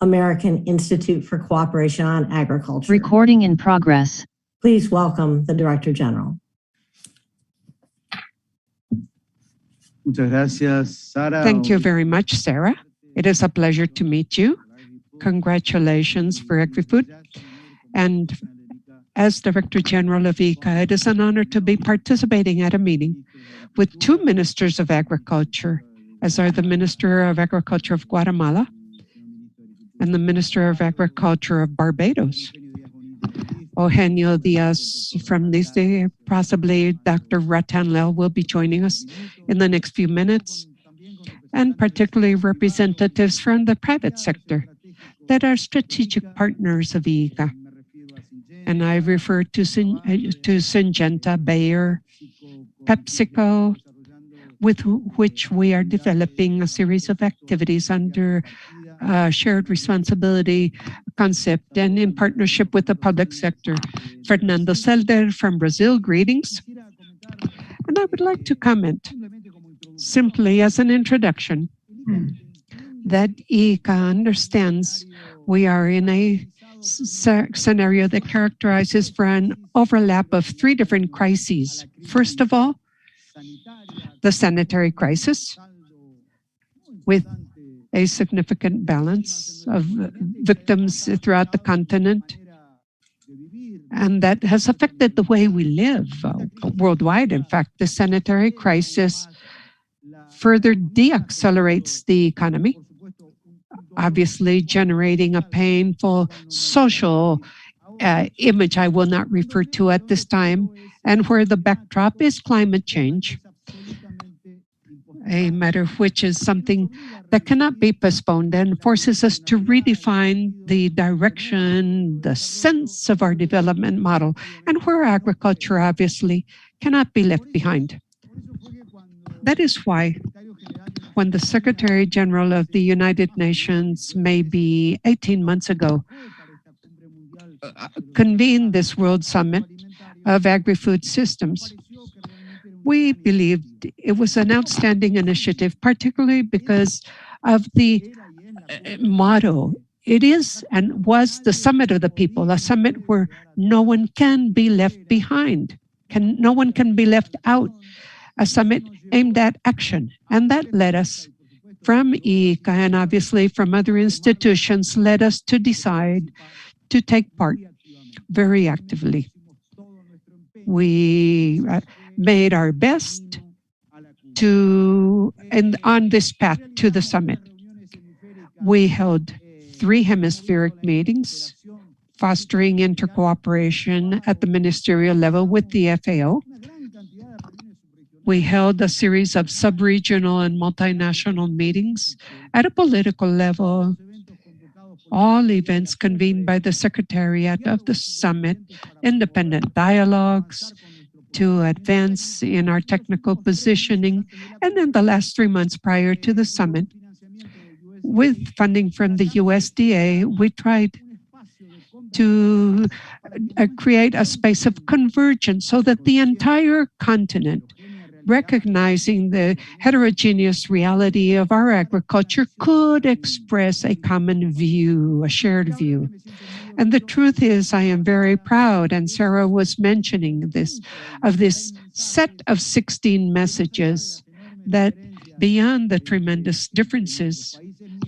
American Institute for Cooperation on Agriculture. Recording in progress. Please welcome the Director General. Muchas gracias, Sara. Thank you very much, Sarah. It is a pleasure to meet you. Congratulations for Agri-food. And as Director General of IICA, it is an honor to be participating at a meeting with two ministers of agriculture, as are the Minister of Agriculture of Guatemala and the Minister of Agriculture of Barbados. Eugenio Diaz from this day, possibly Dr. Ratanlel will be joining us in the next few minutes, and particularly representatives from the private sector that are strategic partners of IICA. And I refer to Syngenta, Bayer, PepsiCo, with which we are developing a series of activities under shared responsibility concept and in partnership with the public sector. Fernando Selder from Brazil, greetings. And I would like to comment simply as an introduction that IICA understands we are in a scenario that characterizes for an overlap of three different crises. First of all, the sanitary crisis with a significant balance of victims throughout the continent, and that has affected the way we live worldwide. In fact, the sanitary crisis further deaccelerates the economy, obviously generating a painful social image I will not refer to at this time, and where the backdrop is climate change, a matter which is something that cannot be postponed and forces us to redefine the direction, the sense of our development model, and where agriculture obviously cannot be left behind. That is why when the Secretary General of the United Nations, maybe 18 months ago, convened this World Summit of Agri-food Systems, we believed it was an outstanding initiative, particularly because of the motto. It is and was the summit of the people, a summit where no one can be left behind, no one can be left out, a summit aimed at action. And that led us from IICA and obviously from other institutions, led us to decide to take part very actively. We made our best on this path to the summit. We held 3 hemispheric meetings, fostering intercooperation at the ministerial level with the FAO. We held a series of sub-regional and multinational meetings at a political level, all events convened by the Secretariat of the Summit, independent dialogues to advance in our technical positioning. And in the last 3 months prior to the summit, with funding from the USDA, we tried to create a space of convergence so that the entire continent, recognizing the heterogeneous reality of our agriculture, could express a common view, a shared view. And the truth is, I am very proud, and Sarah was mentioning this, of this set of 16 messages that beyond the tremendous differences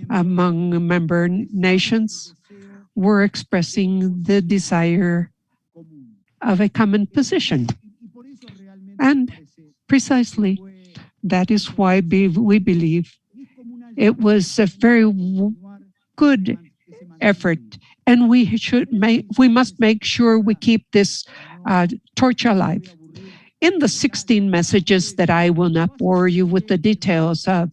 among member nations, were expressing the desire of a common position. And precisely that is why we believe it was a very good effort, and we must make sure we keep this torch alive. In the 16 messages that I will not bore you with the details of,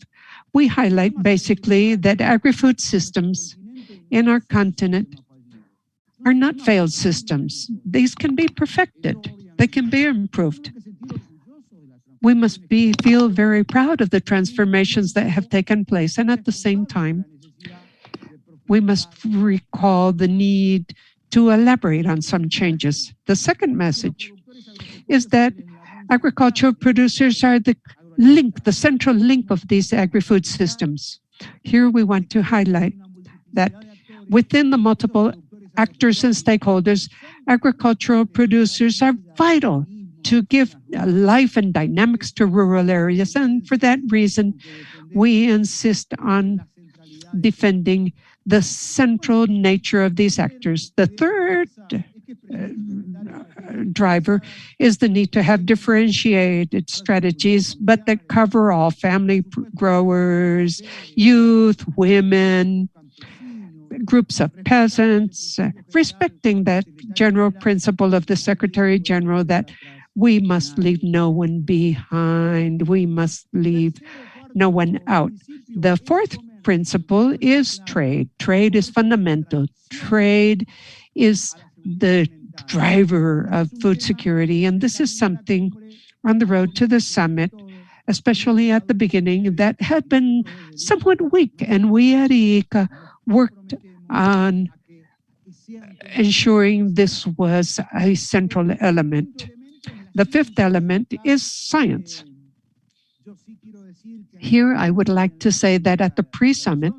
we highlight basically that agri-food systems in our continent are not failed systems. These can be perfected. They can be improved. We must feel very proud of the transformations that have taken place, and at the same time, we must recall the need to elaborate on some changes. The second message is that agricultural producers are the link, the central link of these agri-food systems. Here we want to highlight that Within the multiple actors and stakeholders, agricultural producers are vital to give life and dynamics to rural areas. And for that reason, we insist on defending the central nature of these actors. The third driver is the need to have differentiated strategies, but that cover all family growers, youth, women, groups of peasants, respecting that general principle of the Secretary General that we must leave no one behind, we must leave no one out. The fourth principle is trade. Trade is fundamental. Trade is the driver of food security, and this is something on the road to the summit, especially at the beginning, that had been somewhat weak, and we at IICA worked on ensuring this was a central element. The fifth element is science. Here, I would like to say that at the pre-summit,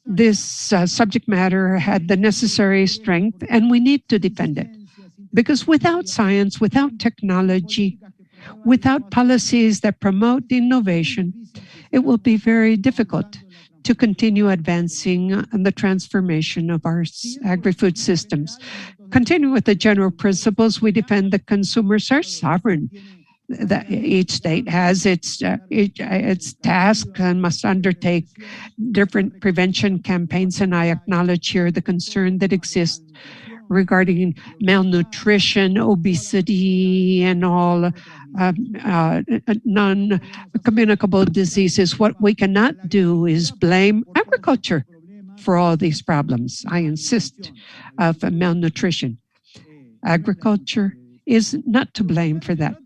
this subject matter had the necessary strength, and we need to defend it. Because without science, without technology, without policies that promote innovation, it will be very difficult to continue advancing on the transformation of our agri-food systems. Continuing with the general principles, we defend the consumers are sovereign. That each state has its task and must undertake different prevention campaigns, and I acknowledge here the concern that exists regarding malnutrition, obesity, and all non-communicable diseases. What we cannot do is blame agriculture for all these problems. I insist of malnutrition. Agriculture is not to blame for that.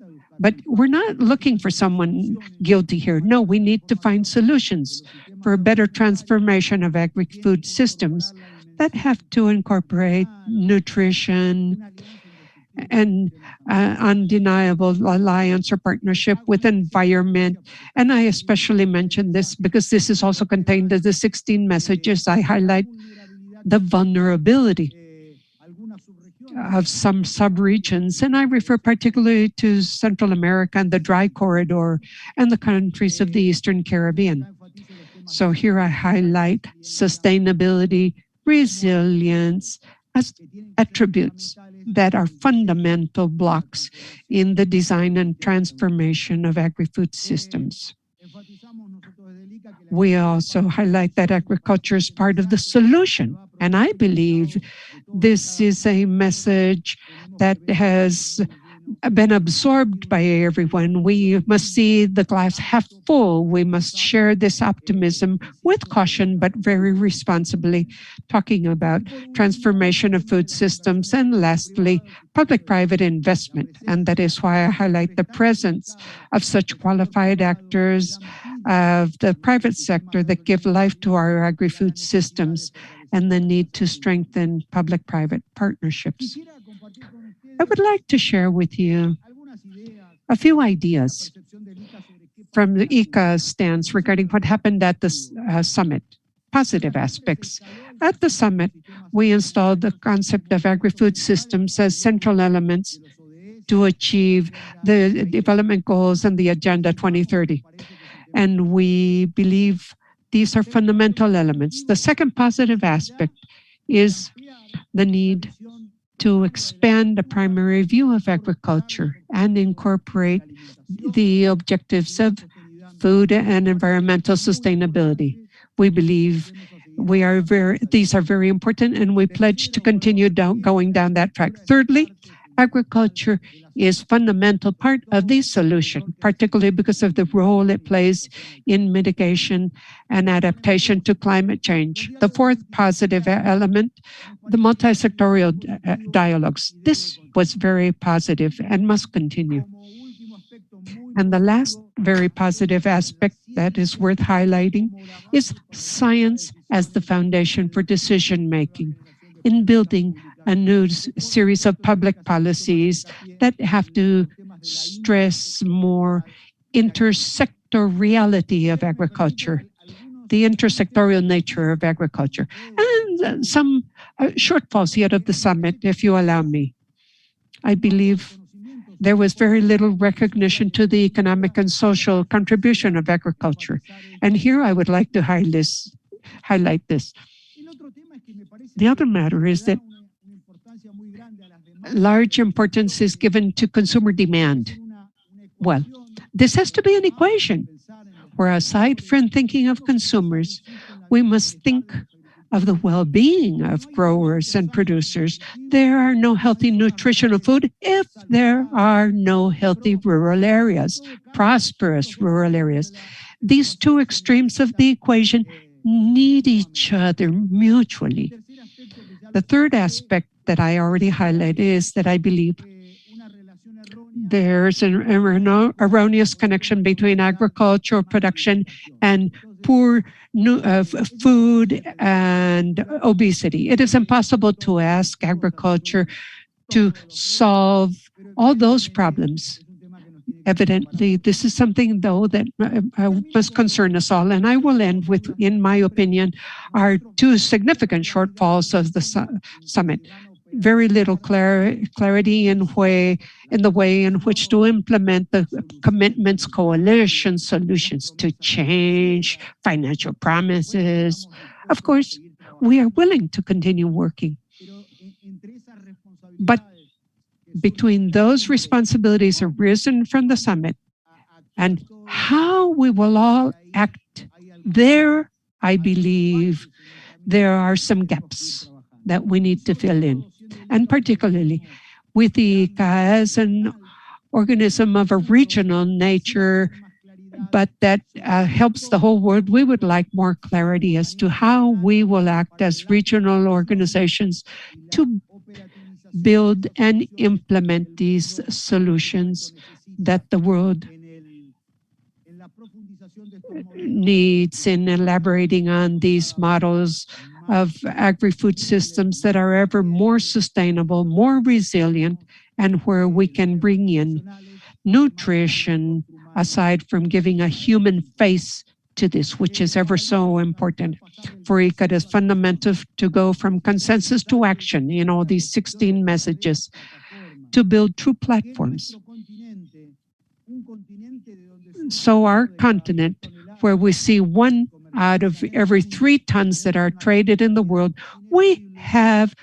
But we're not looking for someone guilty here. No, we need to find solutions for a better transformation of agri-food systems that have to incorporate nutrition and undeniable alliance or partnership with environment. And I especially mention this because this is also contained in the 16 messages. I highlight the vulnerability of some sub-regions, and I refer particularly to Central America and the dry corridor and the countries of the Eastern Caribbean. So here I highlight sustainability, resilience as attributes that are fundamental blocks in the design and transformation of agri-food systems. We also highlight that agriculture is part of the solution, and I believe this is a message that has been absorbed by everyone. We must see the glass half full. We must share this optimism with caution, but very responsibly, talking about transformation of food systems. And lastly, public-private investment. And that is why I highlight the presence of such qualified actors of the private sector that give life to our agri-food systems and the need to strengthen public-private partnerships. I would like to share with you a few ideas from the IICA stance regarding what happened at the summit, positive aspects. At the summit, we installed the concept of agri-food systems as central elements to achieve the development goals and the Agenda 2030. And we believe these are fundamental elements. The second positive aspect is the need to expand the primary view of agriculture and incorporate the objectives of food and environmental sustainability. We believe these are very important, and we pledge to continue going down that track. Thirdly, agriculture is a fundamental part of the solution, particularly because of the role it plays in mitigation and adaptation to climate change. The fourth positive element, the multi-sectorial dialogues. This was very positive and must continue. And the last very positive aspect that is worth highlighting is science as the foundation for decision-making in building a new series of public policies that have to stress more intersectoriality of agriculture. the intersectorial nature of agriculture, and some shortfalls yet of the summit, if you allow me. I believe there was very little recognition to the economic and social contribution of agriculture. And here I would like to highlight this. The other matter is that large importance is given to consumer demand. Well, this has to be an equation where, aside from thinking of consumers, we must think of the well-being of growers and producers. There are no healthy nutritional food if there are no healthy rural areas, prosperous rural areas. These two extremes of the equation need each other mutually. The third aspect that I already highlighted is that I believe there's an erroneous connection between agricultural production and poor food and obesity. It is impossible to ask agriculture to solve all those problems. Evidently, this is something, though, that must concern us all. And I will end with, in my opinion, our two significant shortfalls of the summit. Very little clarity in the way in which to implement the commitments, coalition solutions to change, financial promises. Of course, we are willing to continue working. But between those responsibilities arisen from the summit and how we will all act there, I believe there are some gaps that we need to fill in. And particularly with the IICA as an organism of a regional nature, but that helps the whole world, we would like more clarity as to how we will act as regional organizations to build and implement these solutions that the world needs in elaborating on these models of agri-food systems that are ever more sustainable, more resilient, and where we can bring in nutrition aside from giving a human face to this, which is ever so important. For IICA, it is fundamental to go from consensus to action in all these 16 messages to build true platforms. So our continent, where we see 1 out of every 3 tons that are traded in the world, we have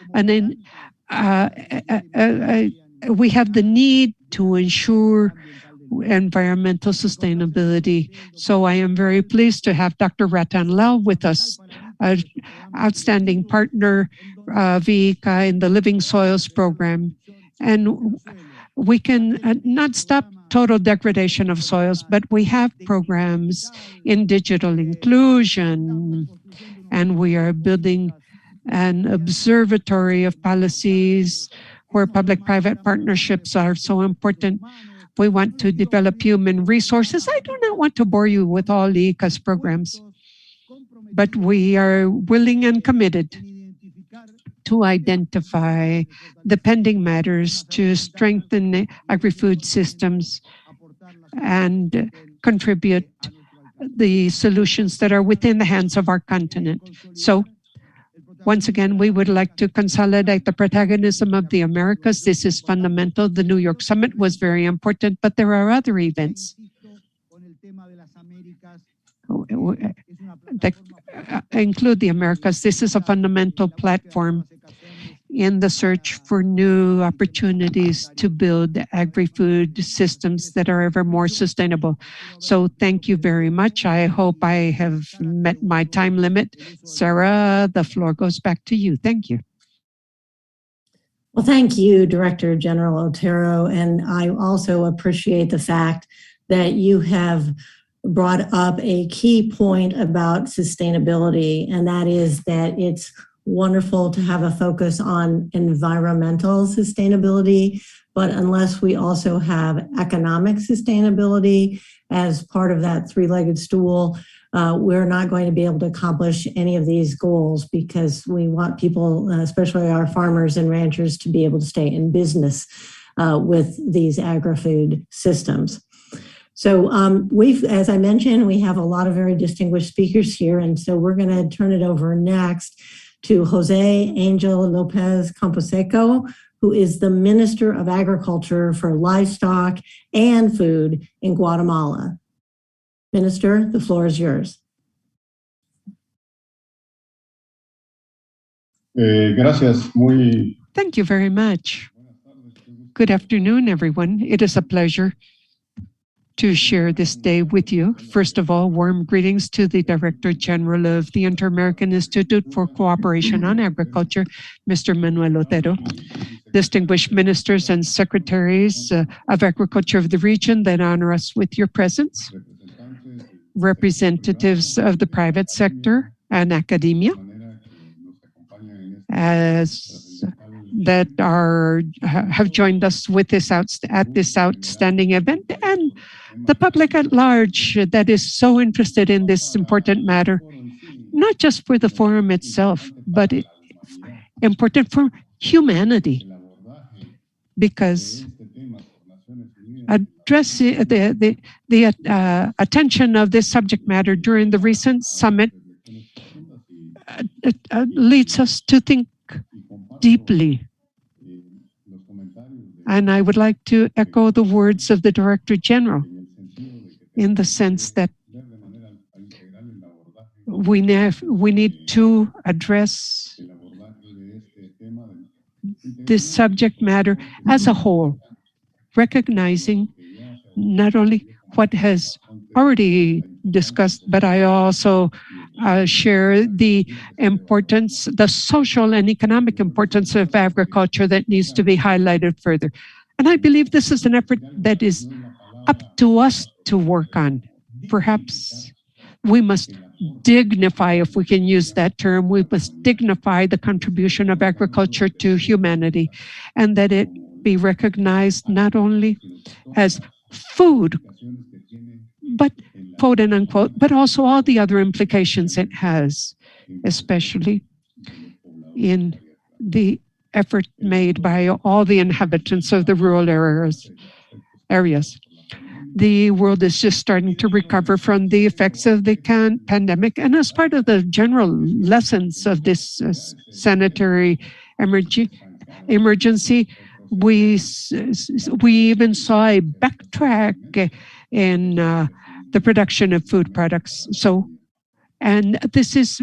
we have the need to ensure environmental sustainability. So I am very pleased to have Dr. Ratan Lal with us, an outstanding partner of IICA in the Living Soils program. And we can not stop total degradation of soils, but we have programs in digital inclusion, and we are building an observatory of policies where public-private partnerships are so important. We want to develop human resources. I do not want to bore you with all IICA's programs, but we are willing and committed to identify the pending matters to strengthen agri-food systems and contribute the solutions that are within the hands of our continent. So once again, we would like to consolidate the protagonism of the Americas. This is fundamental. The New York Summit was very important, but there are other events that include the Americas. This is a fundamental platform in the search for new opportunities to build agri-food systems that are ever more sustainable. So thank you very much. I hope I have met my time limit. Sarah, the floor goes back to you. Thank you. Well, thank you, Director General Otero. And I also appreciate the fact that you have brought up a key point about sustainability, and that is that it's wonderful to have a focus on environmental sustainability, but unless we also have economic sustainability as part of that three-legged stool, we're not going to be able to accomplish any of these goals, because we want people, especially our farmers and ranchers, to be able to stay in business with these agri-food systems. So as I mentioned, we have a lot of very distinguished speakers here, and so we're going to turn it over next to Jose Angel Lopez Camposeco, who is the Minister of Agriculture for Livestock and Food in Guatemala. Minister, the floor is yours. Gracias. Thank you very much. Good afternoon, everyone. It is a pleasure to share this day with you. First of all, warm greetings to the Director General of the Inter-American Institute for Cooperation on Agriculture, Mr. Manuel Otero, distinguished ministers and secretaries of agriculture of the region that honor us with your presence, representatives of the private sector and academia, that have joined us with this at this outstanding event, and the public at large that is so interested in this important matter, not just for the forum itself, but important for humanity, because addressing the attention of this subject matter during the recent summit leads us to think deeply. And I would like to echo the words of the Director General in the sense that we need to address this subject matter as a whole, recognizing not only what has already discussed, but I also share the importance, the social and economic importance of agriculture that needs to be highlighted further. And I believe this is an effort that is up to us to work on. Perhaps we must dignify, if we can use that term, we must dignify the contribution of agriculture to humanity, and that it be recognized not only as food, but quote and unquote, but also all the other implications it has, especially in the effort made by all the inhabitants of the rural areas. The world is just starting to recover from the effects of the pandemic, and as part of the general lessons of this sanitary emergency, we even saw a backtrack in the production of food products. And this is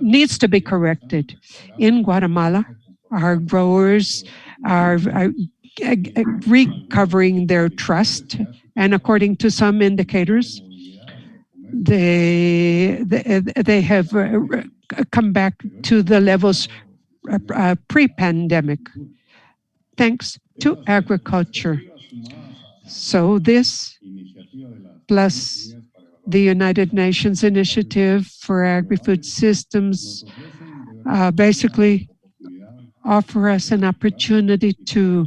needs to be corrected. In Guatemala, our growers are recovering their trust, and according to some indicators, they have come back to the levels pre-pandemic, thanks to agriculture. So this, plus the United Nations Initiative for Agri-food Systems, basically offer us an opportunity to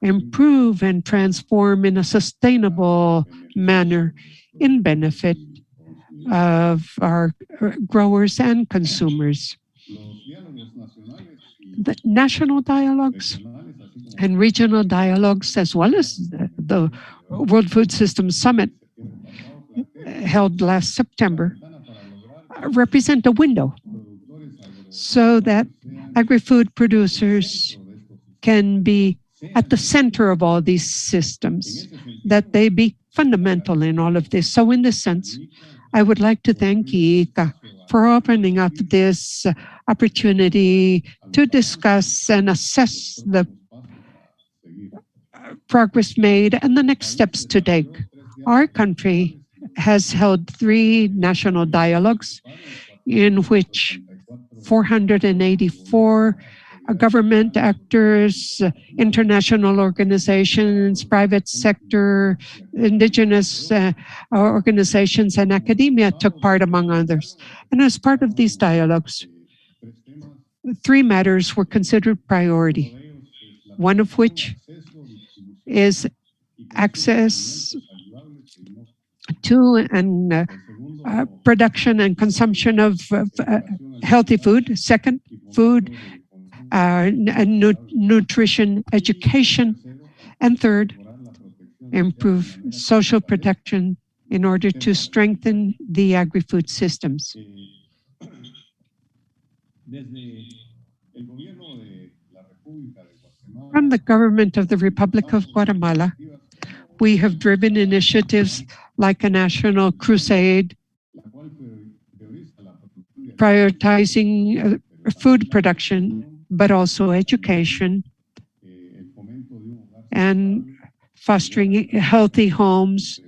improve and transform in a sustainable manner in benefit of our growers and consumers. The national dialogues and regional dialogues, as well as the World Food Systems Summit held last September, represent a window so that agri-food producers can be at the center of all these systems, that they be fundamental in all of this. So in this sense, I would like to thank IICA for opening up this opportunity to discuss and assess the progress made and the next steps to take. Our country has held 3 national dialogues in which 484 government actors, international organizations, private sector, indigenous organizations, and academia took part, among others. And as part of these dialogues, 3 matters were considered priority, one of which is access to and production and consumption of healthy food. Second, food and nutrition education. And third, improve social protection in order to strengthen the agri-food systems. From the government of the Republic of Guatemala, we have driven initiatives like a national crusade prioritizing food production, but also education and fostering healthy homes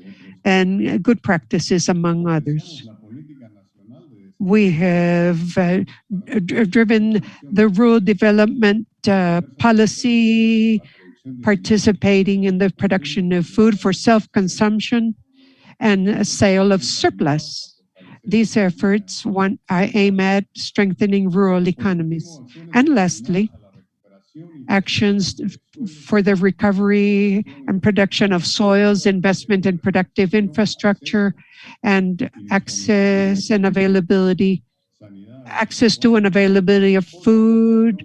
and good practices, among others. We have driven the rural development policy, participating in the production of food for self-consumption and a sale of surplus. These efforts aim at strengthening rural economies. And lastly, actions for the recovery and production of soils, investment in productive infrastructure, and access to and availability of food,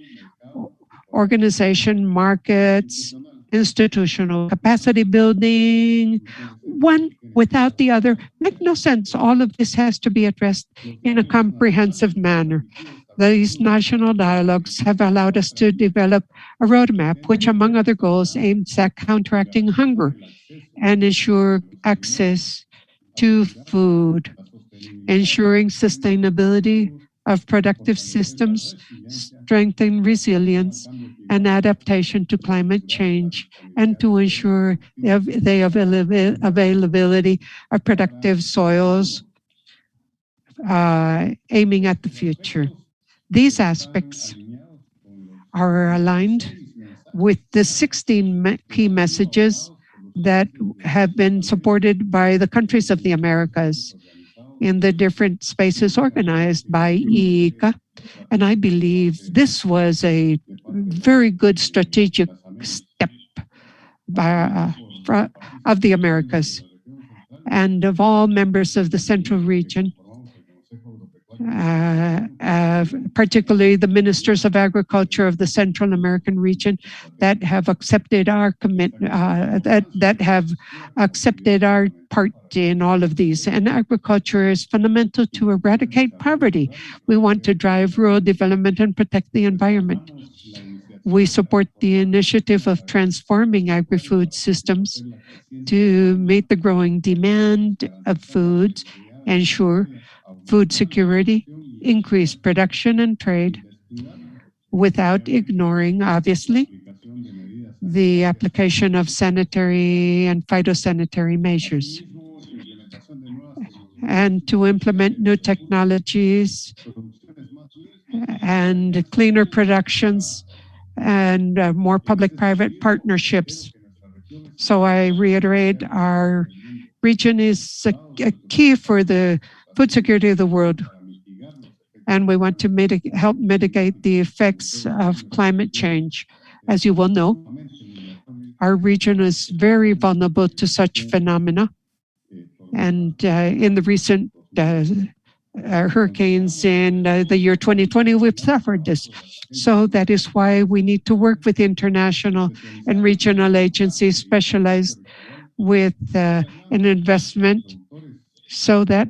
organization, markets, institutional capacity building. One without the other make no sense. All of this has to be addressed in a comprehensive manner. These national dialogues have allowed us to develop a roadmap, which among other goals aims at counteracting hunger and ensure access to food, ensuring sustainability of productive systems, strengthen resilience and adaptation to climate change, and to ensure the availability of productive soils, aiming at the future. These aspects are aligned with the 16 key messages that have been supported by the countries of the Americas in the different spaces organized by IICA. And I believe this was a very good strategic step of the Americas and of all members of the Central region, particularly the ministers of agriculture of the Central American region that have accepted our commitment, that have accepted our part in all of these. And agriculture is fundamental to eradicate poverty. We want to drive rural development and protect the environment. We support the initiative of transforming agri-food systems to meet the growing demand of foods, ensure food security, increase production and trade, without ignoring, obviously, the application of sanitary and phytosanitary measures, and to implement new technologies and cleaner productions and more public-private partnerships. So I reiterate, our region is a key for the food security of the world, and we want to help mitigate the effects of climate change. As you well know, our region is very vulnerable to such phenomena, and in the recent hurricanes in the year 2020, we've suffered this. So that is why we need to work with international and regional agencies specialized with an investment so that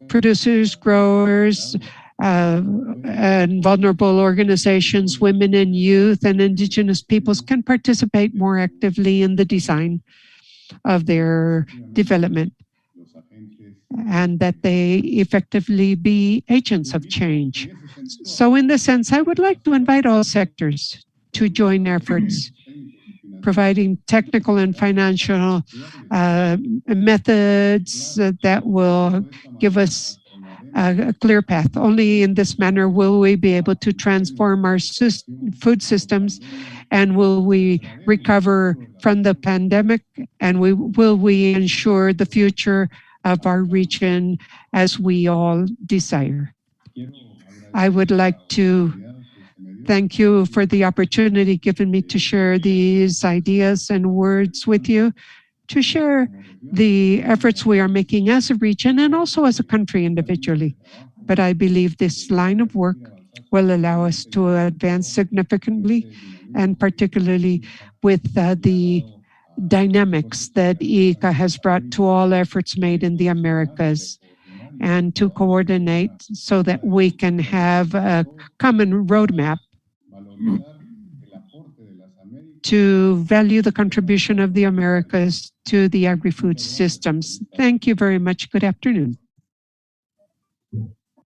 producers, growers, and vulnerable organizations, women and youth and indigenous peoples can participate more actively in the design of their development, and that they effectively be agents of change. So in this sense, I would like to invite all sectors to join efforts, providing technical and financial methods that will give us a clear path. Only in this manner will we be able to transform our food systems, and will we recover from the pandemic, and will we ensure the future of our region as we all desire. I would like to thank you for the opportunity given me to share these ideas and words with you, to share the efforts we are making as a region and also as a country individually. But I believe this line of work will allow us to advance significantly, and particularly with the dynamics that IICA has brought to all efforts made in the Americas, and to coordinate so that we can have a common roadmap to value the contribution of the Americas to the agri-food systems. Thank you very much. Good afternoon.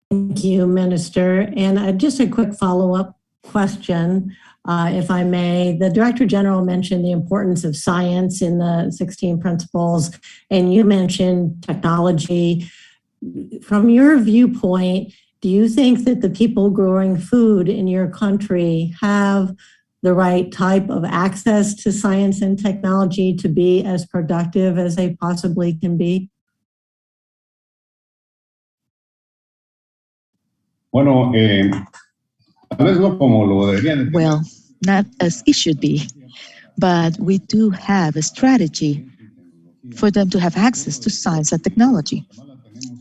Thank you, Minister. And just a quick follow-up question, if I may. The Director General mentioned the importance of science in the 16 principles, and you mentioned technology. From your viewpoint, do you think that the people growing food in your country have the right type of access to science and technology to be as productive as they possibly can be? Well, not as it should be, but we do have a strategy for them to have access to science and technology.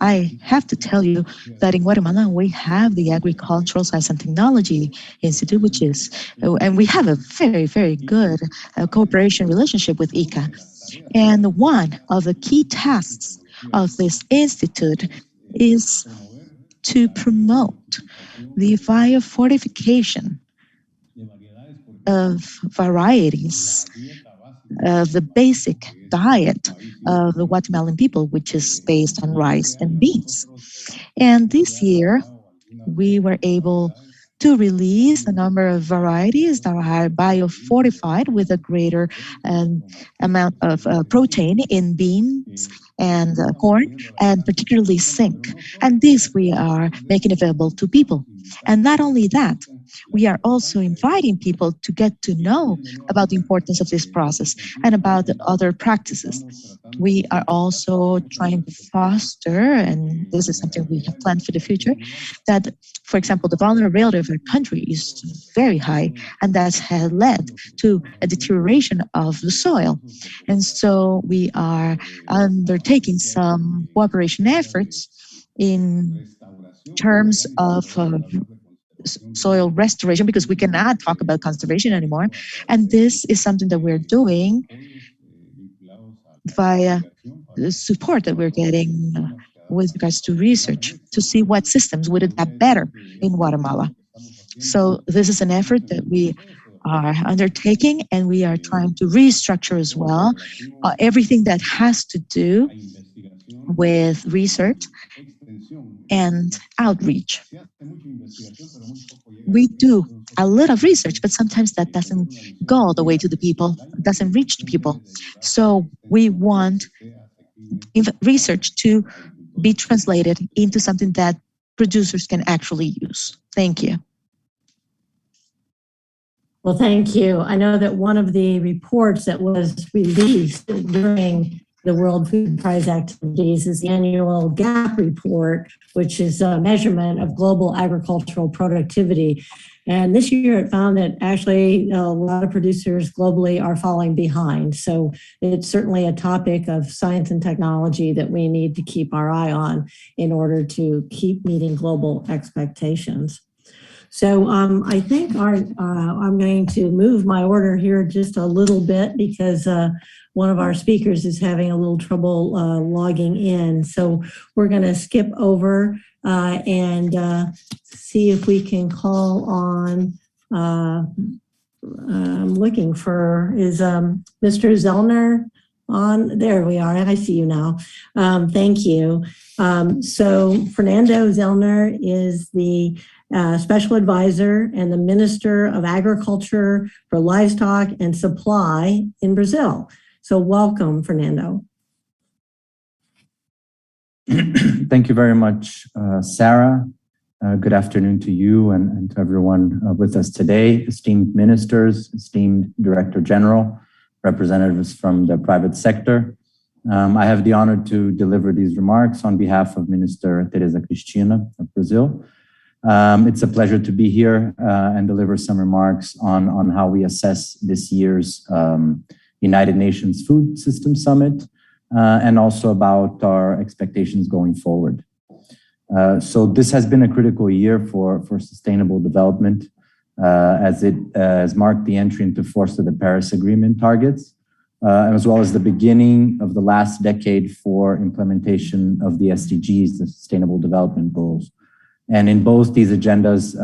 I have to tell you that in Guatemala, we have the Agricultural Science and Technology Institute, which is, and we have a very, very good cooperation relationship with IICA. And one of the key tasks of this institute is to promote the biofortification of varieties of the basic diet of the Guatemalan people, which is based on rice and beans. And this year, we were able to release a number of varieties that are biofortified with a greater amount of protein in beans and corn, and particularly zinc. And this we are making available to people. And not only that, we are also inviting people to get to know about the importance of this process and about the other practices. We are also trying to foster, and this is something we have planned for the future, that, for example, the vulnerability of our country is very high, and that has led to a deterioration of the soil. And so we are undertaking some cooperation efforts in terms of soil restoration, because we cannot talk about conservation anymore. And this is something that we're doing via the support that we're getting with regards to research to see what systems would adapt better in Guatemala. So this is an effort that we are undertaking, and we are trying to restructure as well everything that has to do with research and outreach. We do a lot of research, but sometimes that doesn't go all the way to the people, doesn't reach the people. So we want research to be translated into something that producers can actually use. Thank you. Well, thank you. I know that one of the reports that was released during the World Food Prize activities is the annual GAP report, which is a measurement of global agricultural productivity. And this year it found that actually a lot of producers globally are falling behind. So it's certainly a topic of science and technology that we need to keep our eye on in order to keep meeting global expectations. So I think I'm going to move my order here just a little bit because one of our speakers is having a little trouble logging in. So we're going to skip over and see if we can call on, I'm looking for, is Mr. Zellner on? There we are. I see you now. Thank you. So Fernando Zellner is the Special Advisor and the Minister of Agriculture for Livestock and Supply in Brazil. So welcome, Fernando. Thank you very much, Sarah. Good afternoon to you and to everyone with us today, esteemed ministers, esteemed Director General, representatives from the private sector. I have the honor to deliver these remarks on behalf of Minister Teresa Cristina of Brazil. It's a pleasure to be here and deliver some remarks on how we assess this year's United Nations Food System Summit and also about our expectations going forward. So this has been a critical year for sustainable development as it has marked the entry into force of the Paris Agreement targets as well as the beginning of the last decade for implementation of the SDGs, the Sustainable Development Goals. And in both these agendas,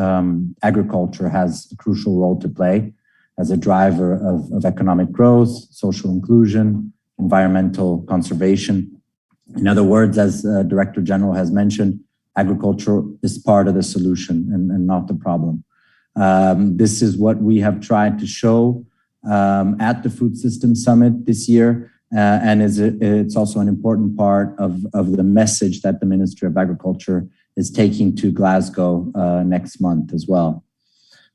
agriculture has a crucial role to play as a driver of economic growth, social inclusion, environmental conservation. In other words, as Director General has mentioned, agriculture is part of the solution and not the problem. This is what we have tried to show at the Food Systems Summit this year, and it's also an important part of the message that the Ministry of Agriculture is taking to Glasgow next month as well.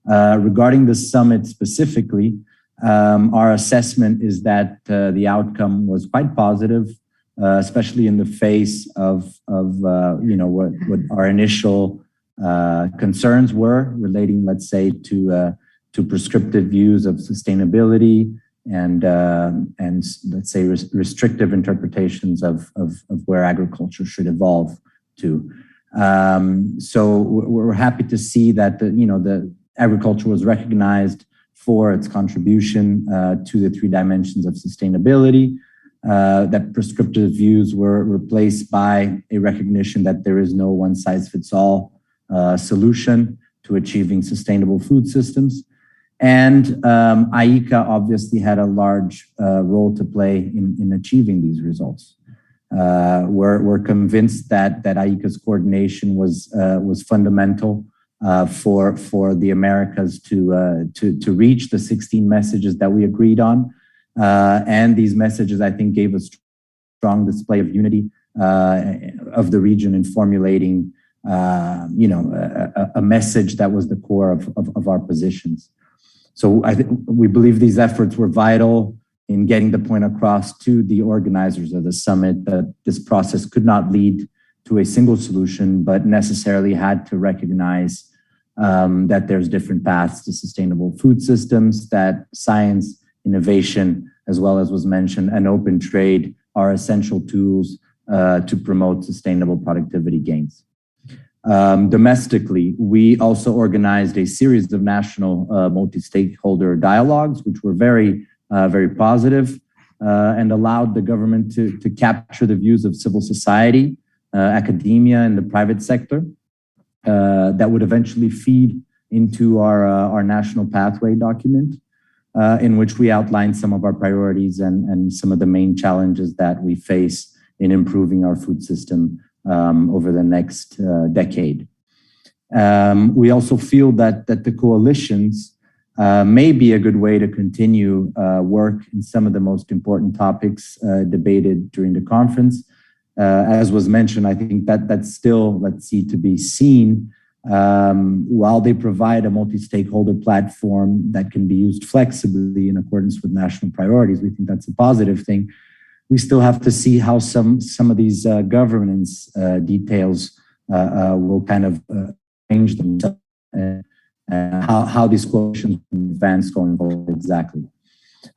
Regarding the summit specifically, our assessment is that the outcome was quite positive, especially in the face of what our initial concerns were relating, let's say, to prescriptive views of sustainability and let's say restrictive interpretations of where agriculture should evolve to. So we're happy to see that the agriculture was recognized for its contribution to the 3 dimensions of sustainability, that prescriptive views were replaced by a recognition that there is no one-size-fits-all solution to achieving sustainable food systems. And IICA obviously had a large role to play in achieving these results. We're convinced that IICA's coordination was fundamental for the Americas to reach the 16 messages that we agreed on. And these messages, I think, gave a strong display of unity of the region in formulating, a message that was the core of our positions. So we believe these efforts were vital in getting the point across to the organizers of the summit that this process could not lead to a single solution, but necessarily had to recognize that there's different paths to sustainable food systems, that science, innovation, as well as was mentioned, and open trade are essential tools to promote sustainable productivity gains. Domestically, we also organized a series of national multi-stakeholder dialogues, which were very positive and allowed the government to capture the views of civil society, academia, and the private sector that would eventually feed into our national pathway document, in which we outlined some of our priorities and some of the main challenges that we face in improving our food system over the next decade. We also feel that the coalitions may be a good way to continue work in some of the most important topics debated during the conference. As was mentioned, I think that's still, let's see, to be seen. While they provide a multi-stakeholder platform that can be used flexibly in accordance with national priorities, we think that's a positive thing. We still have to see how some of these governance details will kind of change themselves and how these coalitions will advance going forward exactly.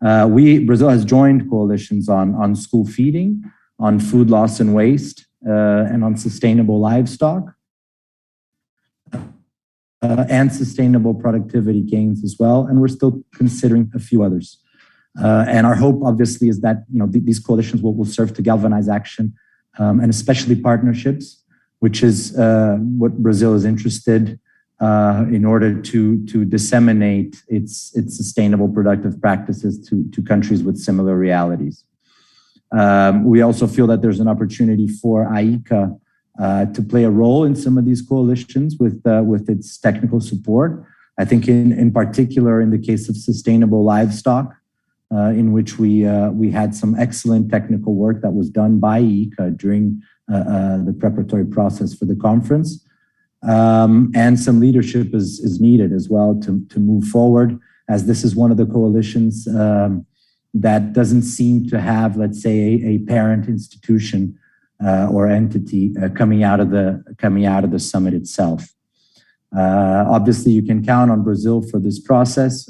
Brazil has joined coalitions on school feeding, on food loss and waste, and on sustainable livestock, and sustainable productivity gains as well. And we're still considering a few others. And our hope, obviously, is that these coalitions will serve to galvanize action, and especially partnerships, which is what Brazil is interested in order to disseminate its sustainable productive practices to countries with similar realities. We also feel that there's an opportunity for IICA to play a role in some of these coalitions with its technical support. I think in particular in the case of sustainable livestock, in which we had some excellent technical work that was done by IICA during the preparatory process for the conference. And some leadership is needed as well to move forward, as this is one of the coalitions that doesn't seem to have, let's say, a parent institution or entity coming out of the summit itself. Obviously, you can count on Brazil for this process.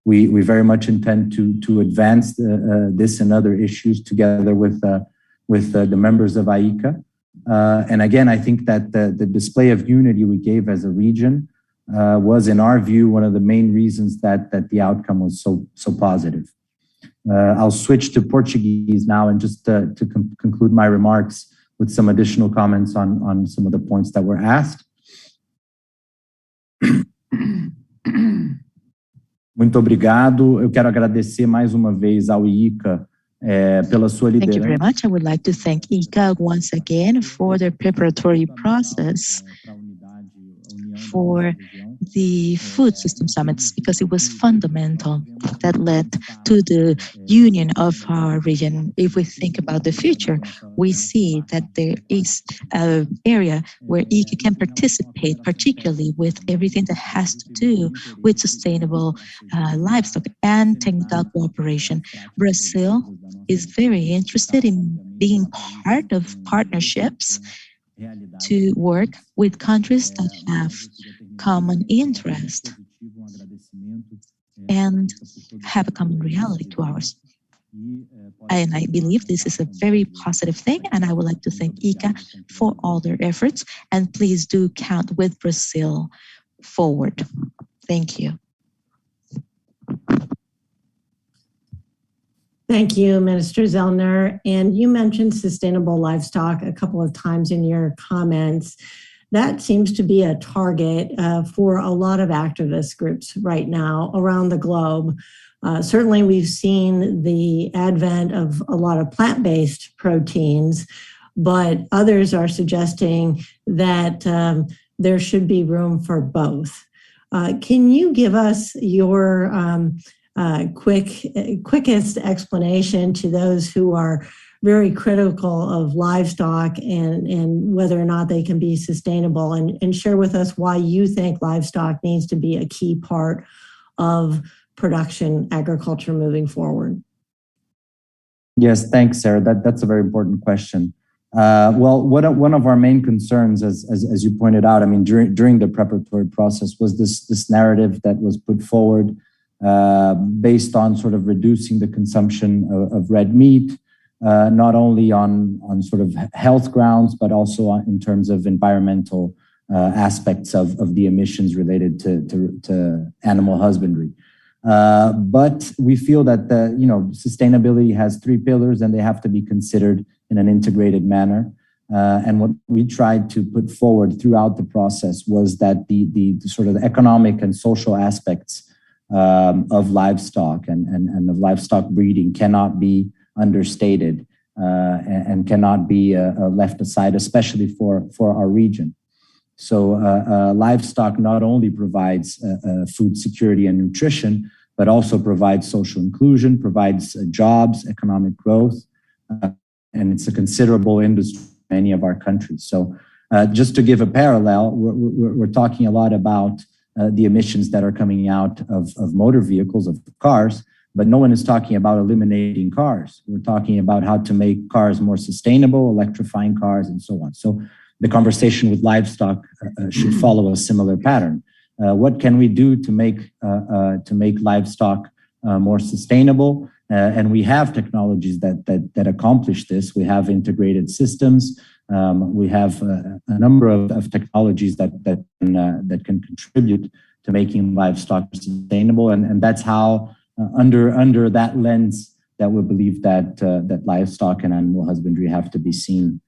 We very much intend to advance this and other issues together with the members of IICA. And again, I think that the display of unity we gave as a region was, in our view, one of the main reasons that the outcome was so positive. I'll switch to Portuguese now and just to conclude my remarks with some additional comments on some of the points that were asked. Muito obrigado. Eu quero agradecer mais uma vez ao IICA pela sua liderança. Thank you very much. I would like to thank IICA once again for their preparatory process for the food system summits, because it was fundamental that led to the union of our region. If we think about the future, we see that there is an area where IICA can participate, particularly with everything that has to do with sustainable livestock and technical cooperation. Brazil is very interested in being part of partnerships to work with countries that have common interest and have a common reality to ours. And I believe this is a very positive thing, and I would like to thank IICA for all their efforts, and please do count with Brazil forward. Thank you. Thank you, Minister Zellner. And you mentioned sustainable livestock a couple of times in your comments. That seems to be a target for a lot of activist groups right now around the globe. Certainly, we've seen the advent of a lot of plant-based proteins, but others are suggesting that there should be room for both. Can you give us your quickest explanation to those who are very critical of livestock and whether or not they can be sustainable, and share with us why you think livestock needs to be a key part of production agriculture moving forward? Yes, thanks, Sarah. That's a very important question. Well, one of our main concerns, as you pointed out, I mean, during the preparatory process, was this narrative that was put forward based on sort of reducing the consumption of red meat, not only on sort of health grounds, but also in terms of environmental aspects of the emissions related to animal husbandry. But we feel that sustainability has three pillars, and they have to be considered in an integrated manner. And what we tried to put forward throughout the process was that the sort of economic and social aspects of livestock and of livestock breeding cannot be understated and cannot be left aside, especially for our region. So livestock not only provides food security and nutrition, but also provides social inclusion, provides jobs, economic growth, and it's a considerable industry in many of our countries. So just to give a parallel, we're talking a lot about the emissions that are coming out of motor vehicles, of cars, but no one is talking about eliminating cars. We're talking about how to make cars more sustainable, electrifying cars, and so on. So the conversation with livestock should follow a similar pattern. What can we do to make livestock more sustainable? And we have technologies that accomplish this. We have integrated systems. We have a number of technologies that can contribute to making livestock sustainable, and that's how under that lens that we believe that livestock and animal husbandry have to be seen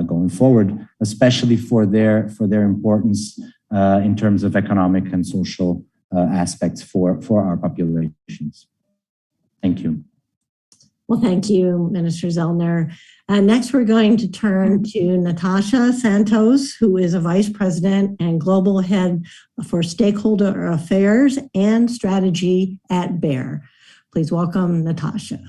going forward, especially for their importance in terms of economic and social aspects for our populations. Thank you. Well, thank you, Minister Zellner. Next, we're going to turn to Natasha Santos, who is a Vice President and Global Head for Stakeholder Affairs and Strategy at Bayer. Please welcome Natasha.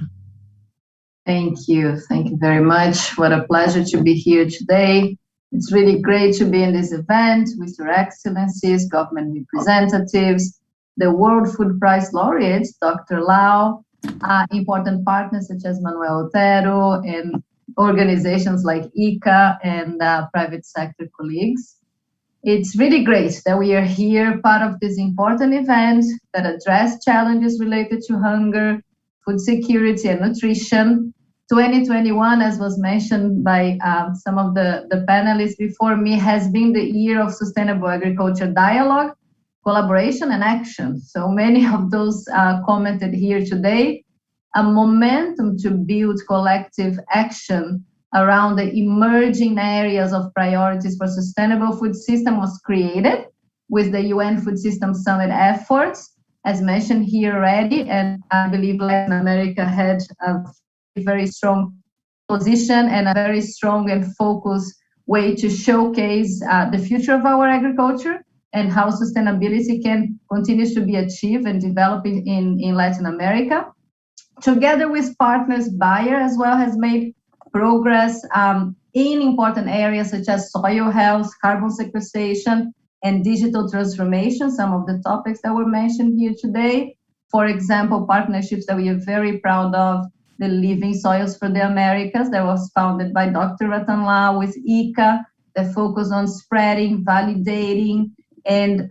Thank you. Thank you very much. What a pleasure to be here today. It's really great to be in this event with Your Excellencies, government representatives, the World Food Prize laureates, Dr. Lau, important partners such as Manuel Otero, and organizations like IICA and private sector colleagues. It's really great that we are here, part of this important event that address challenges related to hunger, food security, and nutrition. 2021, as was mentioned by some of the panelists before me, has been the year of sustainable agriculture dialogue, collaboration, and action. So many of those commented here today a momentum to build collective action around the emerging areas of priorities for sustainable food system was created with the UN Food System Summit efforts, as mentioned here already, and I believe Latin America had a very strong position and a very strong and focused way to showcase the future of our agriculture and how sustainability can continue to be achieved and developed in Latin America. Together with partners, Bayer as well has made progress in important areas such as soil health, carbon sequestration, and digital transformation, some of the topics that were mentioned here today. For example, partnerships that we are very proud of, the Living Soils for the Americas that was founded by Dr. Ratan Lal with IICA, that focus on spreading, validating, and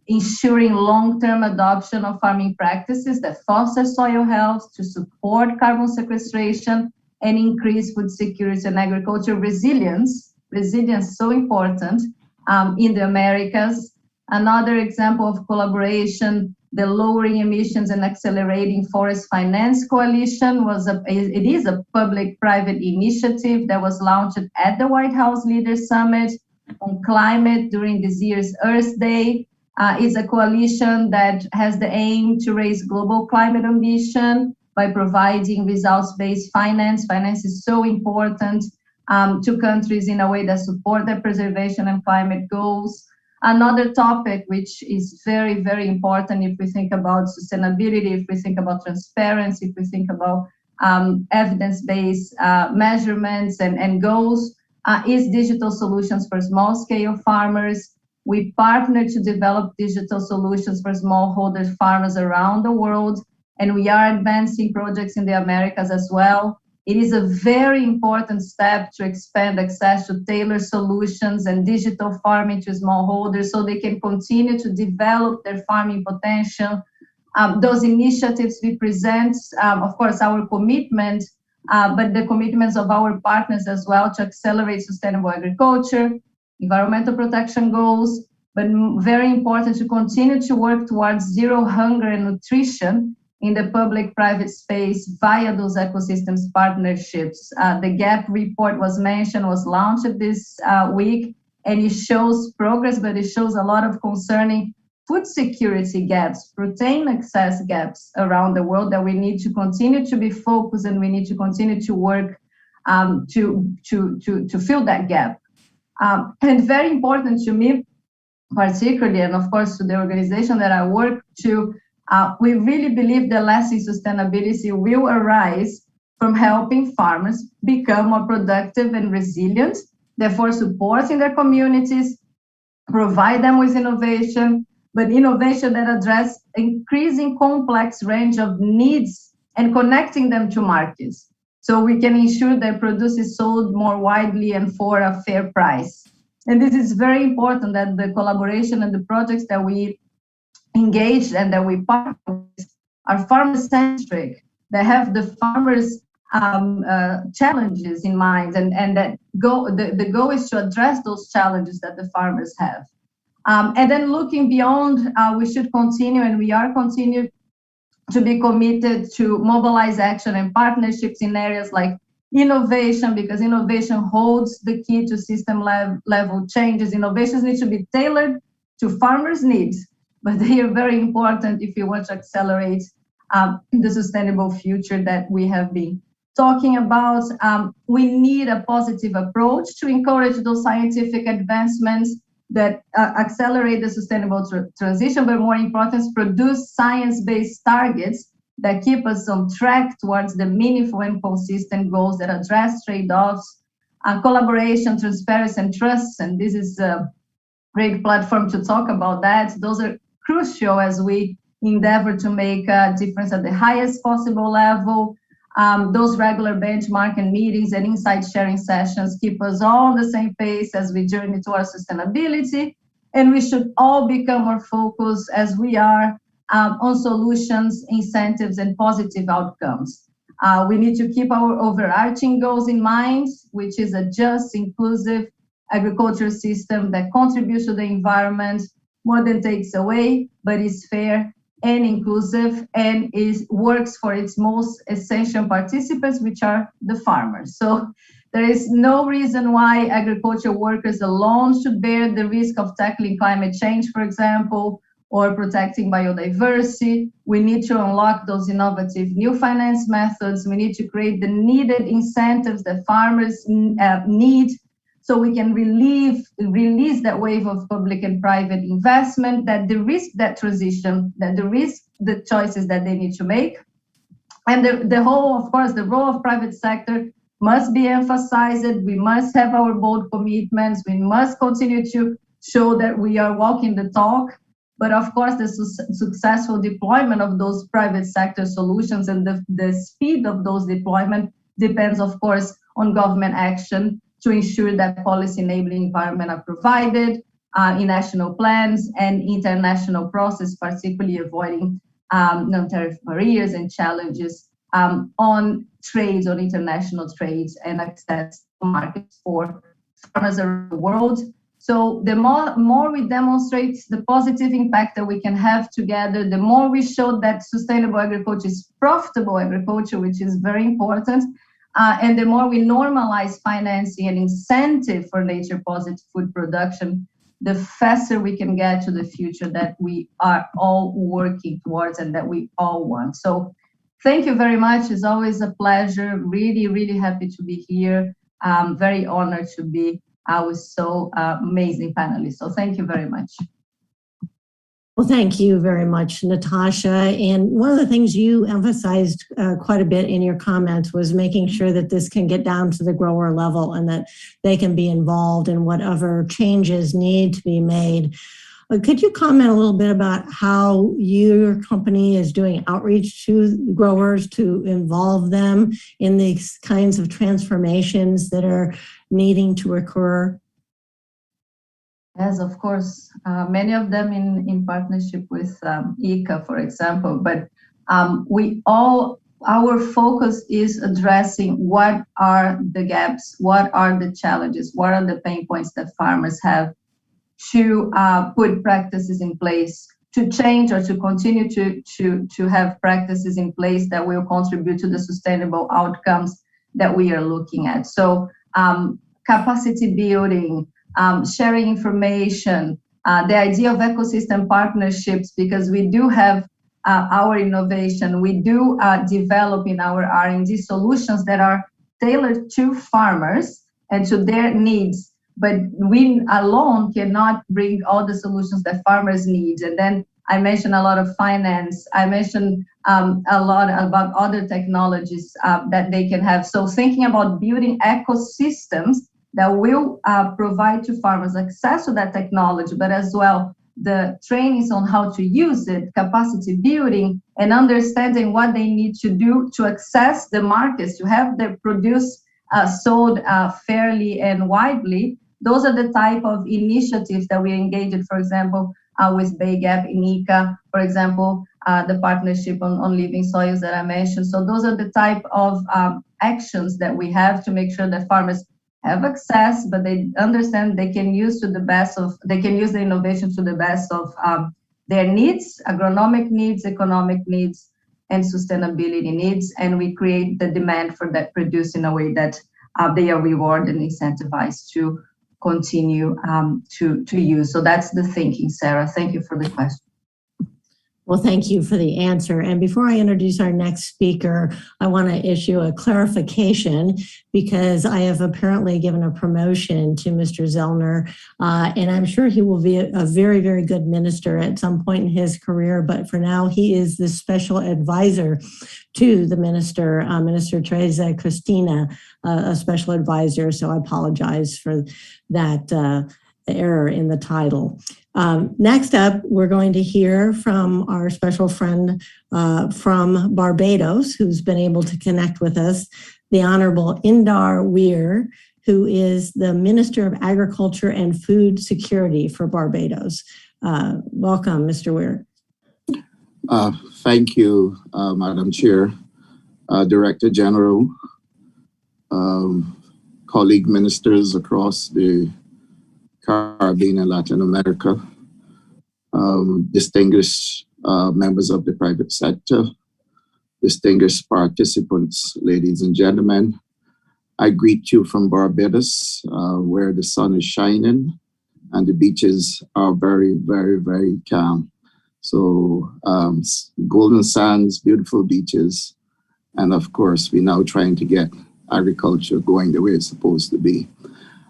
ensuring long-term adoption of farming practices that foster soil health to support carbon sequestration and increase food security and agricultural resilience. Resilience so important in the Americas. Another example of collaboration, the Lowering Emissions and Accelerating Forest Finance Coalition it is a public-private initiative that was launched at the White House Leaders Summit on climate during this year's Earth Day. It's a coalition that has the aim to raise global climate ambition by providing results-based finance. Finance is so important to countries in a way that support their preservation and climate goals. Another topic which is very, very important if we think about sustainability, if we think about transparency, if we think about evidence-based measurements and goals, is digital solutions for small-scale farmers. We partner to develop digital solutions for smallholder farmers around the world, and we are advancing projects in the Americas as well. It is a very important step to expand access to tailored solutions and digital farming to smallholders so they can continue to develop their farming potential. Those initiatives we present, of course, our commitment, but the commitments of our partners as well to accelerate sustainable agriculture, environmental protection goals, but very important to continue to work towards zero hunger and nutrition in the public-private space via those ecosystems partnerships. The GAP report was mentioned, was launched this week, and it shows progress, but it shows a lot of concerning food security gaps, protein access gaps around the world that we need to continue to be focused and we need to continue to work to fill that gap. And very important to me, particularly, and of course to the organization that I work to, we really believe that lasting sustainability will arise from helping farmers become more productive and resilient, therefore supporting their communities, provide them with innovation, but innovation that address increasing complex range of needs and connecting them to markets. So we can ensure that produce is sold more widely and for a fair price. And this is very important that the collaboration and the projects that we engaged and that we partner with are farmer-centric, that have the farmers' challenges in mind, and that the goal is to address those challenges that the farmers have. And then looking beyond, we should continue, and we are continuing to be committed to mobilize action and partnerships in areas like innovation, because innovation holds the key to system level changes. Innovations need to be tailored to farmers' needs, but they are very important if you want to accelerate the sustainable future that we have been talking about. We need a positive approach to encourage those scientific advancements that accelerate the sustainable transition, but more important, produce science-based targets that keep us on track towards the meaningful and consistent goals that address trade-offs, collaboration, transparency, and trust. And this is a great platform to talk about that. Those are crucial as we endeavor to make a difference at the highest possible level. Those regular benchmarking meetings and insight sharing sessions keep us all on the same pace as we journey towards sustainability. And we should all become more focused as we are on solutions, incentives, and positive outcomes. We need to keep our overarching goals in mind, which is a just, inclusive agricultural system that contributes to the environment more than takes away, but is fair and inclusive, and works for its most essential participants, which are the farmers. So there is no reason why agriculture workers alone should bear the risk of tackling climate change, for example, or protecting biodiversity. We need to unlock those innovative new finance methods. We need to create the needed incentives that farmers need, so we can release that wave of public and private investment that de-risk that transition, that de-risk the choices that they need to make. And the whole, of course, the role of private sector must be emphasized. We must have our bold commitments. We must continue to show that we are walking the talk. But of course, the successful deployment of those private sector solutions and the speed of those deployment depends, of course, on government action to ensure that policy enabling environment are provided in national plans and international process, particularly avoiding non-tariff barriers and challenges on trades, on international trades, and access to markets for farmers around the world. So the more we demonstrate the positive impact that we can have together, the more we show that sustainable agriculture is profitable agriculture, which is very important, and the more we normalize financing and incentive for nature positive food production, the faster we can get to the future that we are all working towards and that we all want. So thank you very much. It's always a pleasure. Really, really happy to be here. Very honored to be with so amazing panelists. So thank you very much. Well, thank you very much, Natasha. And one of the things you emphasized quite a bit in your comments was making sure that this can get down to the grower level and that they can be involved in whatever changes need to be made. Could you comment a little bit about how your company is doing outreach to growers to involve them in these kinds of transformations that are needing to occur? Yes, of course, many of them in partnership with IICA, for example, but our focus is addressing what are the gaps, what are the challenges, what are the pain points that farmers have to put practices in place to change or to continue to have practices in place that will contribute to the sustainable outcomes that we are looking at. So capacity building, sharing information, the idea of ecosystem partnerships, because we do have our innovation, we do develop in our R&D solutions that are tailored to farmers and to their needs, but we alone cannot bring all the solutions that farmers need. And then I mentioned a lot of finance, I mentioned a lot about other technologies that they can have. So thinking about building ecosystems that will provide to farmers access to that technology, but as well the trainings on how to use it, capacity building, and understanding what they need to do to access the markets, to have their produce sold fairly and widely. Those are the type of initiatives that we engage in, for example, with Bay Gap in IICA, for example, the partnership on living soils that I mentioned. So those are the type of actions that we have to make sure that farmers have access, but they understand they can use the innovation to the best of their needs, agronomic needs, economic needs, and sustainability needs, and we create the demand for that produce in a way that they are rewarded and incentivized to continue to use. So that's the thinking, Sarah. Thank you for the question. Well, thank you for the answer. And before I introduce our next speaker, I want to issue a clarification because I have apparently given a promotion to Mr. Zellner, and I'm sure he will be a very, very good minister at some point in his career. But for now, he is the special advisor to the minister, Minister Teresa Cristina, a special advisor. So I apologize for that error in the title. Next up, we're going to hear from our special friend from Barbados, who's been able to connect with us, the Honorable Indar Weir, who is the Minister of Agriculture and Food Security for Barbados. Welcome, Mr. Weir. Thank you, Madam Chair, Director General, colleague ministers across the Caribbean and Latin America, distinguished members of the private sector, distinguished participants, ladies and gentlemen. I greet you from Barbados, where the sun is shining and the beaches are very, very, very calm. So golden sands, beautiful beaches. And of course, we're now trying to get agriculture going the way it's supposed to be.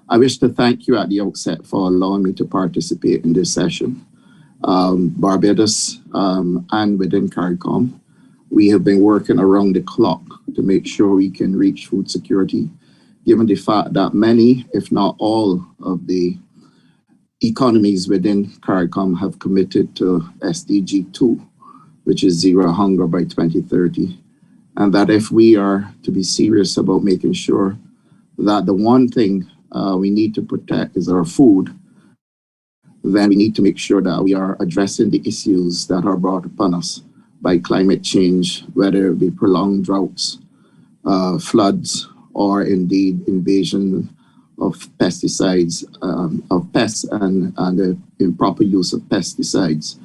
I wish to thank you at the outset for allowing me to participate in this session. Barbados and within CARICOM, we have been working around the clock to make sure we can reach food security, given the fact that many, if not all, of the economies within CARICOM have committed to SDG 2, which is zero hunger by 2030. And that if we are to be serious about making sure that the one thing we need to protect is our food, then we need to make sure that we are addressing the issues that are brought upon us by climate change, whether it be prolonged droughts, floods, or indeed invasion of pesticides, of pests and the improper use of pesticides.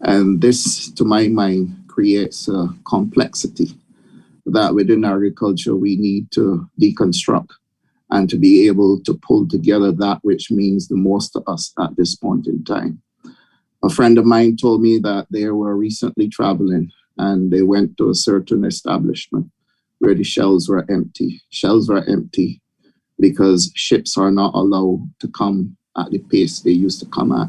And this, to my mind, creates a complexity that within agriculture we need to deconstruct and to be able to pull together that which means the most to us at this point in time. A friend of mine told me that they were recently traveling and they went to a certain establishment where the shelves were empty. Shelves were empty because ships are not allowed to come at the pace they used to come at.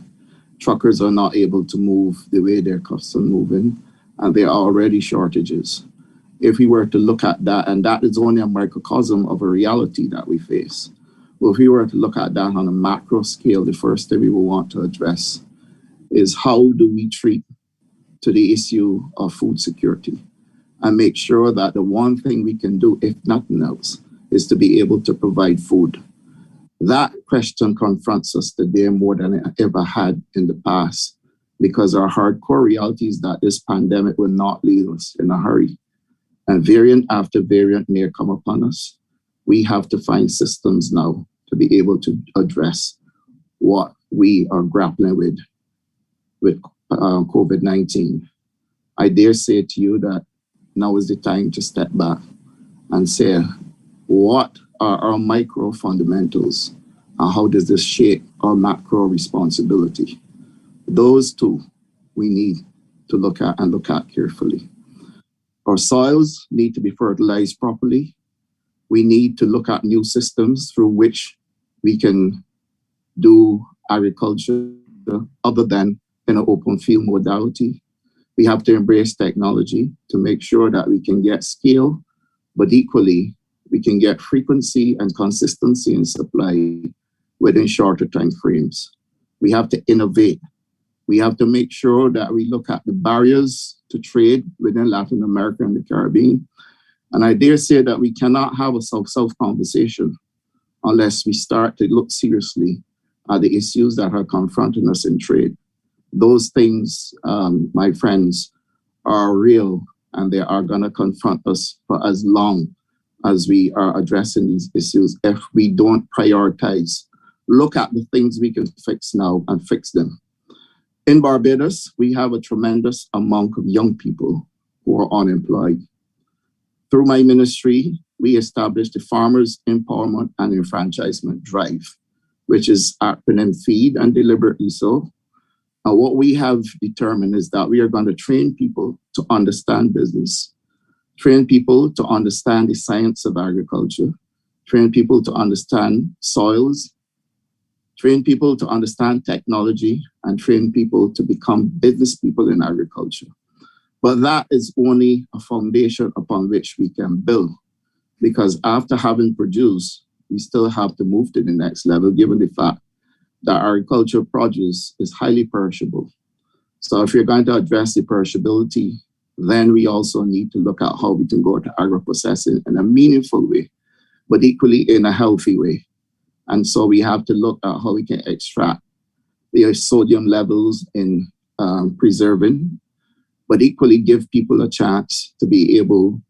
Truckers are not able to move the way they're accustomed moving, and there are already shortages. If we were to look at that, and that is only a microcosm of a reality that we face. Well, if we were to look at that on a macro scale, the first thing we will want to address is how do we treat to the issue of food security and make sure that the one thing we can do, if nothing else, is to be able to provide food. That question confronts us today more than it ever had in the past, because our hardcore reality is that this pandemic will not leave us in a hurry. And variant after variant may come upon us. We have to find systems now to be able to address what we are grappling with COVID-19. I dare say to you that now is the time to step back and say, what are our micro fundamentals and how does this shape our macro responsibility? Those two we need to look at and look at carefully. Our soils need to be fertilized properly. We need to look at new systems through which we can do agriculture other than in an open field modality. We have to embrace technology to make sure that we can get scale, but equally, we can get frequency and consistency in supply within shorter time frames. We have to innovate. We have to make sure that we look at the barriers to trade within Latin America and the Caribbean. And I dare say that we cannot have a South-South conversation unless we start to look seriously at the issues that are confronting us in trade. Those things, my friends, are real and they are going to confront us for as long as we are addressing these issues if we don't prioritize. Look at the things we can fix now and fix them. In Barbados, we have a tremendous amount of young people who are unemployed. Through my ministry, we established the Farmers Empowerment and Enfranchisement Drive, which is acronym FEED and deliberately so. And what we have determined is that we are going to train people to understand business, train people to understand the science of agriculture, train people to understand soils, train people to understand technology, and train people to become business people in agriculture. But that is only a foundation upon which we can build, because after having produced, we still have to move to the next level, given the fact that agricultural produce is highly perishable. So if you're going to address the perishability, then we also need to look at how we can go to agro-processing in a meaningful way, but equally in a healthy way. And so we have to look at how we can extract the sodium levels in preserving, but equally give people a chance to be able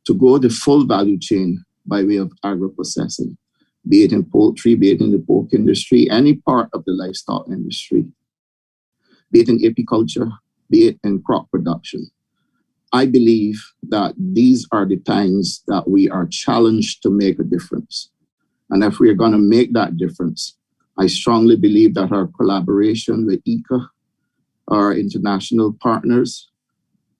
to go the full value chain by way of agro-processing, be it in poultry, be it in the pork industry, any part of the livestock industry, be it in apiculture, be it in crop production. I believe that these are the times that we are challenged to make a difference. And if we are going to make that difference, I strongly believe that our collaboration with IICA, our international partners,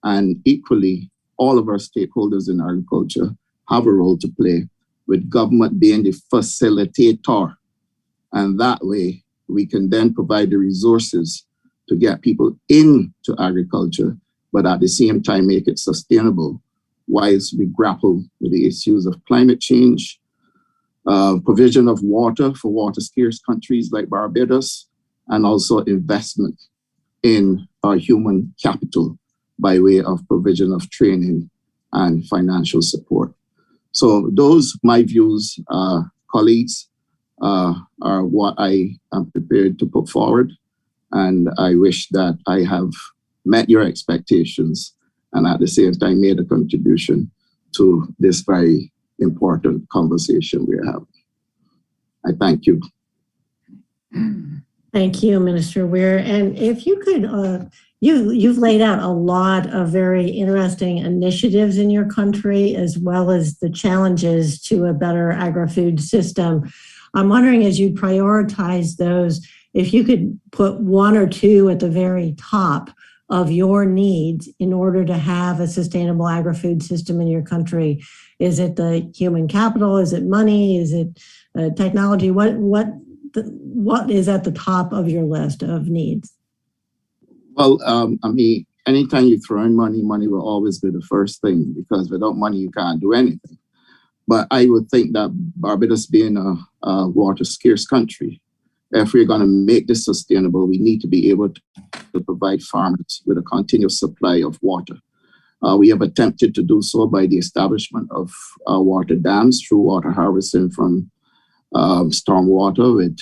and equally all of our stakeholders in agriculture have a role to play, with government being the facilitator. And that way, we can then provide the resources to get people into agriculture, but at the same time make it sustainable whilst we grapple with the issues of climate change, provision of water for water scarce countries like Barbados, and also investment in our human capital by way of provision of training and financial support. So those, my views, colleagues, are what I am prepared to put forward. And I wish that I have met your expectations and at the same time made a contribution to this very important conversation we're having. I thank you. Thank you, Minister Weir. And if you could, you've laid out a lot of very interesting initiatives in your country, as well as the challenges to a better agri-food system. I'm wondering, as you prioritize those, if you could put one or two at the very top of your needs in order to have a sustainable agri-food system in your country. Is it the human capital? Is it money? Is it technology? What is at the top of your list of needs? Well, I mean, anytime you throw in money, money will always be the first thing, because without money, you can't do anything. But I would think that Barbados being a water scarce country, if we're going to make this sustainable, we need to be able to provide farmers with a continuous supply of water. We have attempted to do so by the establishment of water dams through water harvesting from stormwater with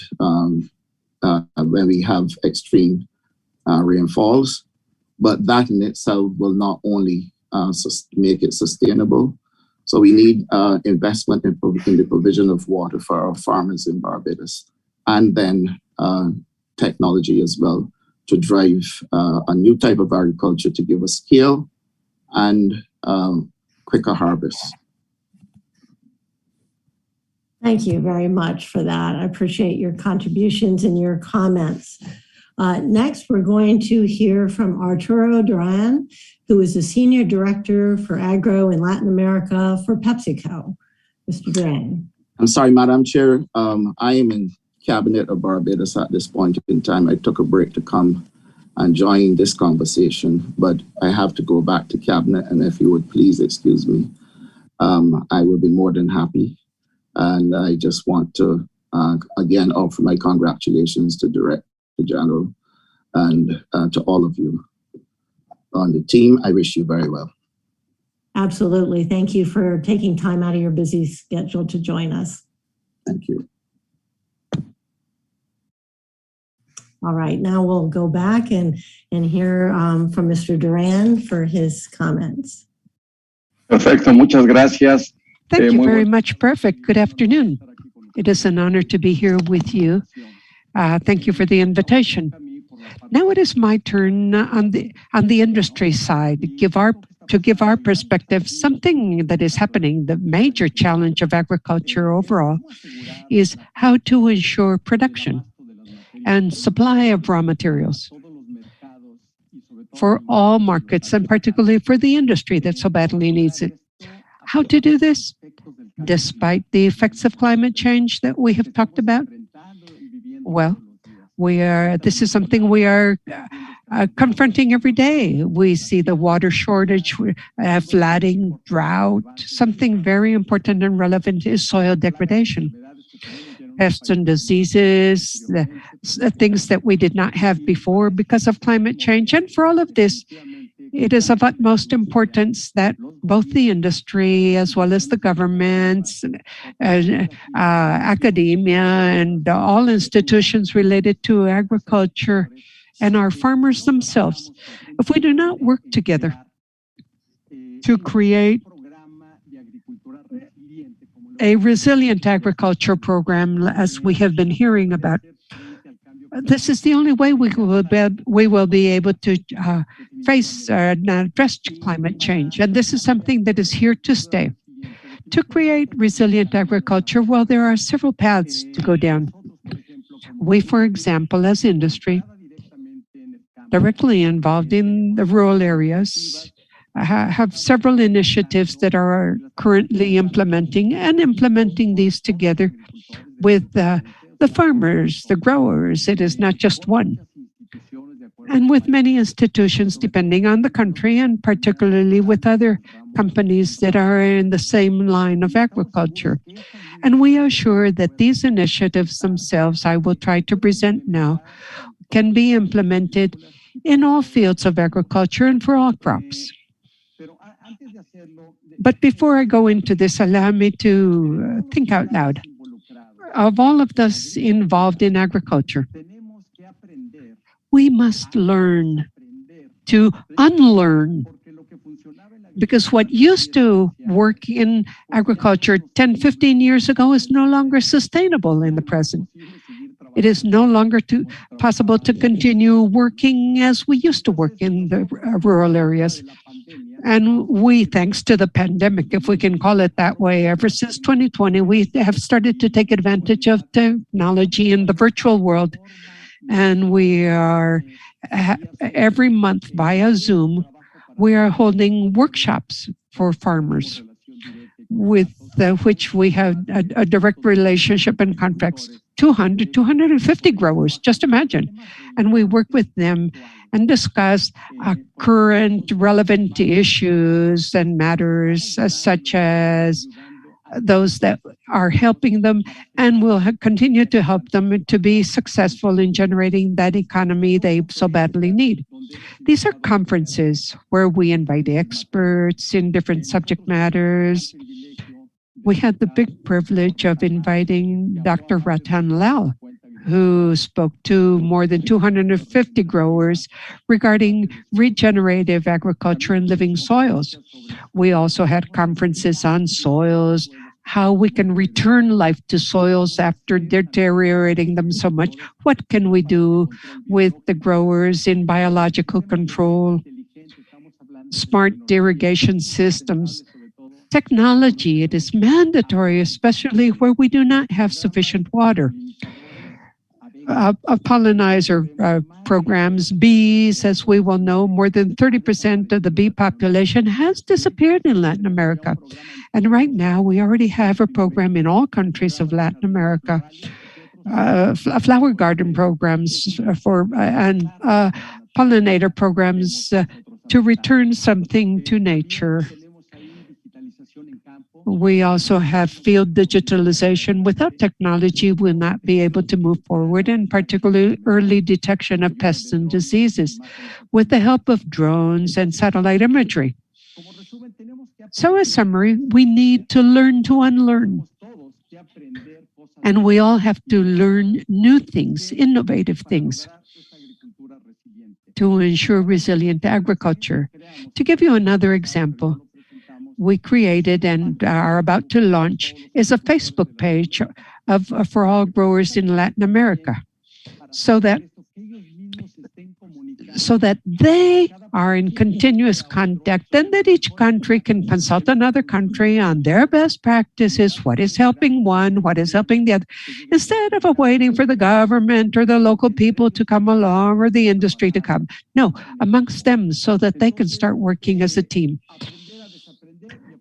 when we have extreme rainfalls. But that in itself will not only make it sustainable. So we need investment in the provision of water for our farmers in Barbados, and then technology as well to drive a new type of agriculture to give us scale and quicker harvests. Thank you very much for that. I appreciate your contributions and your comments. Next, we're going to hear from Arturo Duran, who is the Senior Director for Agro in Latin America for PepsiCo. Mr. Duran. I'm sorry, Madam Chair. I am in Cabinet of Barbados at this point in time. I took a break to come and join this conversation, but I have to go back to Cabinet, and if you would please excuse me, I would be more than happy. And I just want to, again, offer my congratulations to Director General and to all of you on the team. I wish you very well. Absolutely. Thank you for taking time out of your busy schedule to join us. Thank you. All right, now we'll go back and hear from Mr. Duran for his comments. Perfecto, muchas gracias. Thank you very much. Perfect. Good afternoon. It is an honor to be here with you. Thank you for the invitation. Now it is my turn on the industry side to give our perspective. Something that is happening, the major challenge of agriculture overall, is how to ensure production and supply of raw materials for all markets, and particularly for the industry that so badly needs it. How to do this? Despite the effects of climate change that we have talked about? Well, this is something we are confronting every day. We see the water shortage, flooding, drought. Something very important and relevant is soil degradation. Pests and diseases, the things that we did not have before because of climate change. And for all of this, it is of utmost importance that both the industry as well as the governments, academia, and all institutions related to agriculture and our farmers themselves, if we do not work together to create a resilient agriculture program, as we have been hearing about, This is the only way we will be able to face and address climate change. And this is something that is here to stay. To create resilient agriculture, well, there are several paths to go down. We, for example, as industry, directly involved in the rural areas, have several initiatives that are currently implementing these together with the farmers, the growers. It is not just one. And with many institutions, depending on the country, and particularly with other companies that are in the same line of agriculture. And we are sure that these initiatives themselves, I will try to present now, can be implemented in all fields of agriculture and for all crops. But before I go into this, allow me to think out loud. Of all of us involved in agriculture, we must learn to unlearn, because what used to work in agriculture 10, 15 years ago is no longer sustainable in the present. It is no longer possible to continue working as we used to work in the rural areas. And we, thanks to the pandemic, if we can call it that way, ever since 2020, we have started to take advantage of technology in the virtual world. And we are, every month via Zoom, we are holding workshops for farmers with which we have a direct relationship and contracts. 200, 250 growers, just imagine. And we work with them and discuss current relevant issues and matters such as those that are helping them and will continue to help them to be successful in generating that economy they so badly need. These are conferences where we invite experts in different subject matters. We had the big privilege of inviting Dr. Ratan Lal, who spoke to more than 250 growers regarding regenerative agriculture and living soils. We also had conferences on soils, how we can return life to soils after deteriorating them so much. What can we do with the growers in biological control, smart irrigation systems, technology. It is mandatory, especially where we do not have sufficient water. Pollinizer programs, bees, as we will know, more than 30% of the bee population has disappeared in Latin America. And right now, we already have a program in all countries of Latin America, flower garden programs and pollinator programs to return something to nature. We also have field digitalization. Without technology, we'll not be able to move forward, and particularly early detection of pests and diseases with the help of drones and satellite imagery. So as summary, we need to learn to unlearn. And we all have to learn new things, innovative things, to ensure resilient agriculture. To give you another example, we created and are about to launch is a Facebook page for all growers in Latin America, so that they are in continuous contact, and that each country can consult another country on their best practices, what is helping one, what is helping the other, instead of waiting for the government or the local people to come along or the industry to come. No, amongst them, so that they can start working as a team.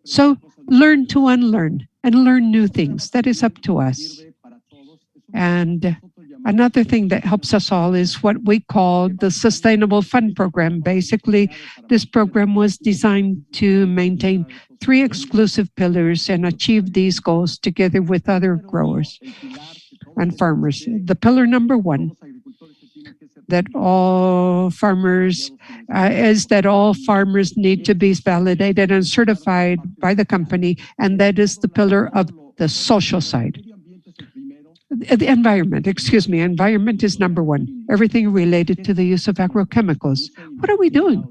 So learn to unlearn and learn new things. That is up to us. And another thing that helps us all is what we call the Sustainable Fund Program. Basically, this program was designed to maintain 3 exclusive pillars and achieve these goals together with other growers and farmers. The pillar number 1, that all farmers need to be validated and certified by the company, and that is the pillar of the social side. The environment is number 1. Everything related to the use of agrochemicals. What are we doing?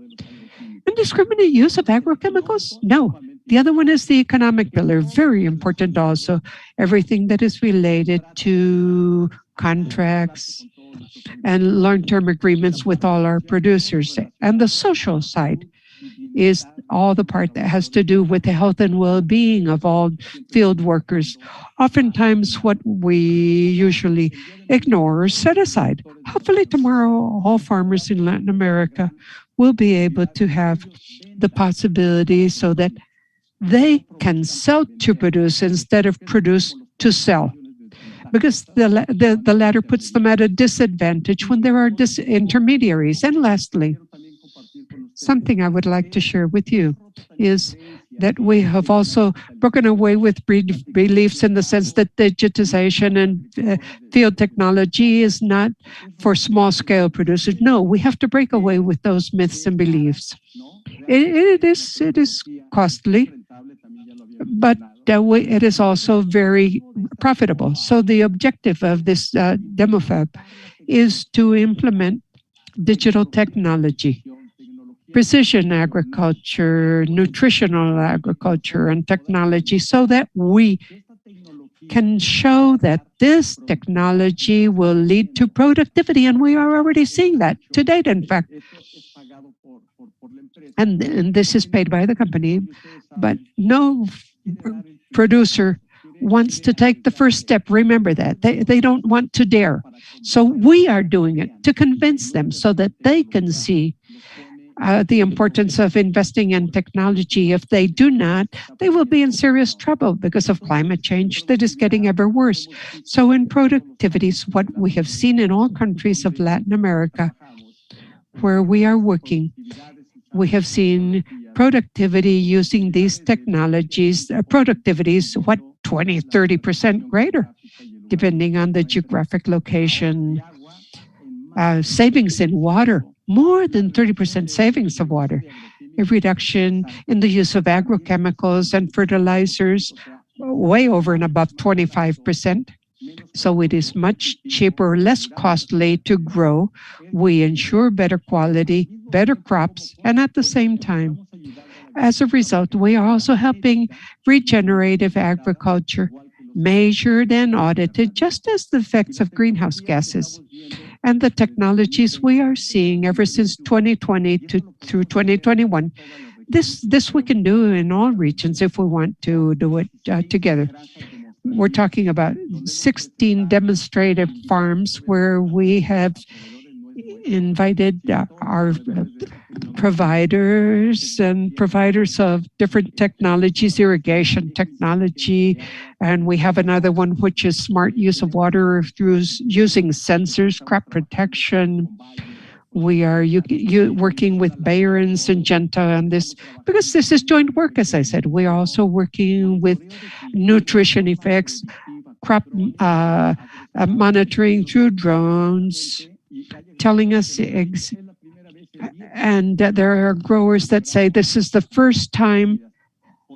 Indiscriminate use of agrochemicals? No. The other one is the economic pillar, very important also. Everything that is related to contracts, and long-term agreements with all our producers. And the social side is all the part that has to do with the health and well-being of all field workers. Oftentimes what we usually ignore or set aside. Hopefully tomorrow, all farmers in Latin America will be able to have the possibility so that they can sell to produce instead of produce to sell. Because the latter puts them at a disadvantage when there are intermediaries. And lastly, something I would like to share with you is that we have also broken away with beliefs in the sense that digitization and field technology is not for small-scale producers. No, we have to break away with those myths and beliefs. It is costly, but it is also very profitable. So the objective of this DemoFab is to implement digital technology, precision agriculture, nutritional agriculture, and technology so that we can show that this technology will lead to productivity. And we are already seeing that to date, in fact. And this is paid by the company, but no producer wants to take the first step. Remember that. They don't want to dare. So we are doing it to convince them so that they can see the importance of investing in technology. If they do not, they will be in serious trouble because of climate change that is getting ever worse. So in productivity, what we have seen in all countries of Latin America where we are working, we have seen productivity using these technologies. Productivity is what, 20, 30% greater, depending on the geographic location. Savings in water, more than 30% savings of water. A reduction in the use of agrochemicals and fertilizers, way over and above 25%. So it is much cheaper, less costly to grow. We ensure better quality, better crops, and at the same time, as a result, we are also helping regenerative agriculture, measured and audited, just as the effects of greenhouse gases. And the technologies we are seeing ever since 2020 through 2021, this we can do in all regions if we want to do it together. We're talking about 16 demonstrative farms where we have invited our providers and providers of different technologies, irrigation technology, and we have another one which is smart use of water through using sensors, crop protection. We are working with Bayer and Syngenta on this because this is joint work, as I said. We are also working with nutrition effects, crop monitoring through drones, telling us, and there are growers that say this is the first time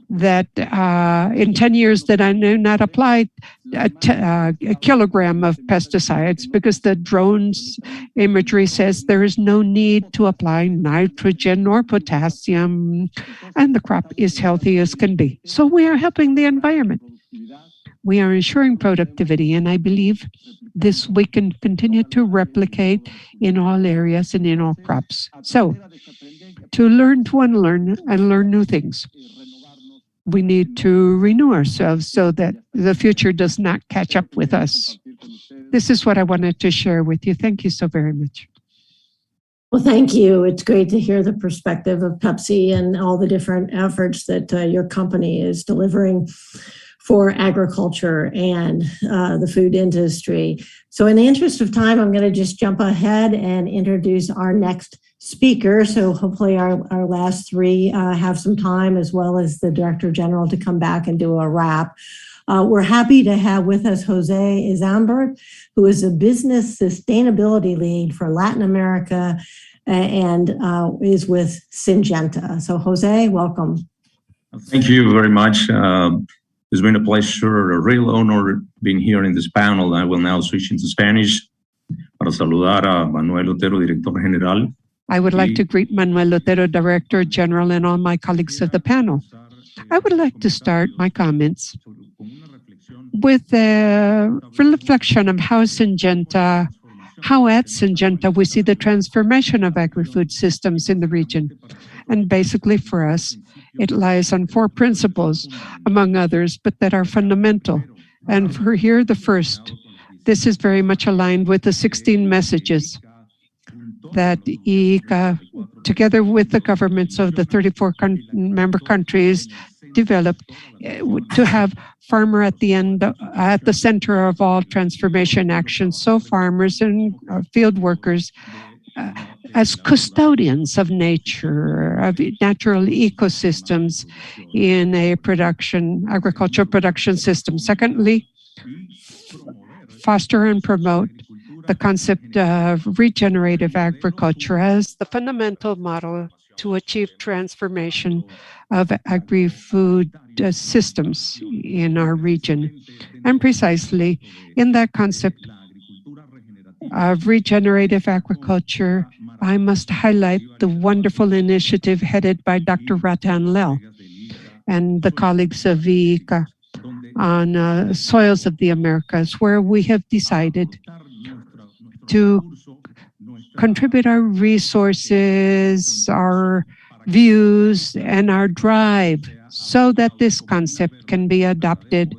that in 10 years that I do not apply a kilogram of pesticides because the drone's imagery says there is no need to apply nitrogen or potassium and the crop is healthy as can be. So we are helping the environment. We are ensuring productivity, and I believe this we can continue to replicate in all areas and in all crops. So to learn to unlearn and learn new things, we need to renew ourselves so that the future does not catch up with us. This is what I wanted to share with you. Thank you so very much. Well, thank you. It's great to hear the perspective of Pepsi and all the different efforts that your company is delivering for agriculture and the food industry. So in the interest of time, I'm going to just jump ahead and introduce our next speaker. So hopefully our last three have some time, as well as the Director General, to come back and do a wrap. We're happy to have with us Jose Izambert, who is a business sustainability lead for Latin America and is with Syngenta. So Jose, welcome. Thank you very much. It's been a pleasure, a real honor being here in this panel. I will now switch into Spanish para saludar a Manuel Otero, Director General. I would like to greet Manuel Otero, Director General, and all my colleagues of the panel. I would like to start my comments with a reflection of how Syngenta how at Syngenta we see the transformation of agri-food systems in the region. And basically for us, it lies on 4 principles, among others, but that are fundamental. And for here, the first, this is very much aligned with the 16 messages that IICA, together with the governments of the 34 member countries, developed to have farmer at the center of all transformation actions. So farmers and field workers as custodians of nature, of natural ecosystems in a agricultural production system. Secondly, foster and promote the concept of regenerative agriculture as the fundamental model to achieve transformation of agri-food systems in our region. And precisely in that concept of regenerative agriculture, I must highlight the wonderful initiative headed by Dr. Ratan Lel and the colleagues of IICA on soils of the Americas, where we have decided to contribute our resources, our views, and our drive so that this concept can be adopted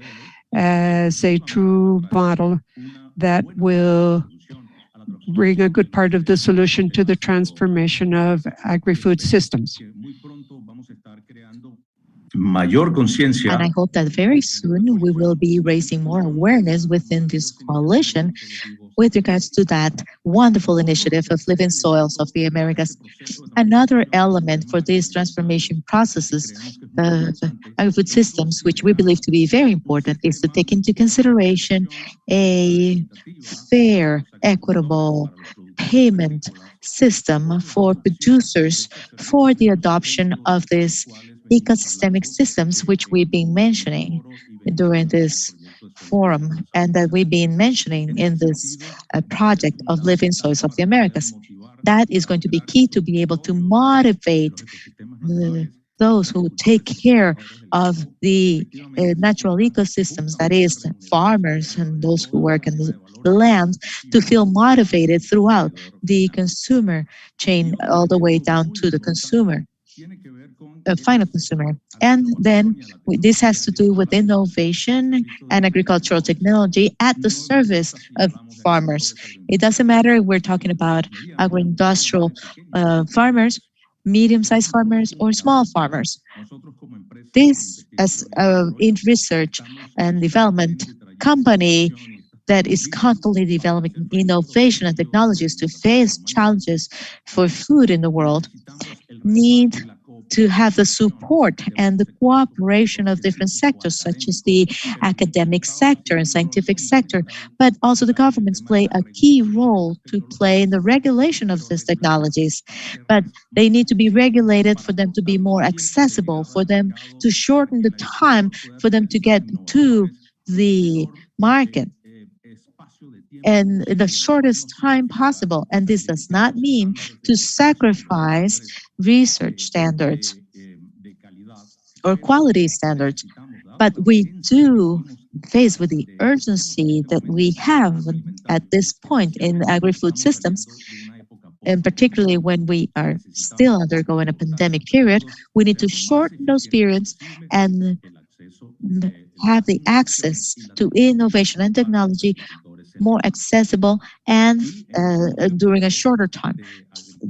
as a true model that will bring a good part of the solution to the transformation of agri-food systems. And I hope that very soon we will be raising more awareness within this coalition with regards to that wonderful initiative of living soils of the Americas. Another element for these transformation processes of agri-food systems, which we believe to be very important, is to take into consideration a fair, equitable payment system for producers for the adoption of these ecosystemic systems, which we've been mentioning during this forum and that we've been mentioning in this project of Living Soils of the Americas. That is going to be key to be able to motivate those who take care of the natural ecosystems, that is, farmers and those who work in the land, to feel motivated throughout the consumer chain all the way down to the consumer. Final consumer. And then this has to do with innovation and agricultural technology at the service of farmers. It doesn't matter if we're talking about agro-industrial farmers, medium-sized farmers, or small farmers. This, as in research and development company that is constantly developing innovation and technologies to face challenges for food in the world, need to have the support and the cooperation of different sectors, such as the academic sector and scientific sector, but also the governments play a key role to play in the regulation of these technologies. But they need to be regulated for them to be more accessible, for them to shorten the time for them to get to the market in the shortest time possible. And this does not mean to sacrifice research standards or quality standards, but we do face with the urgency that we have at this point in agri-food systems, and particularly when we are still undergoing a pandemic period, we need to shorten those periods and have the access to innovation and technology more accessible and during a shorter time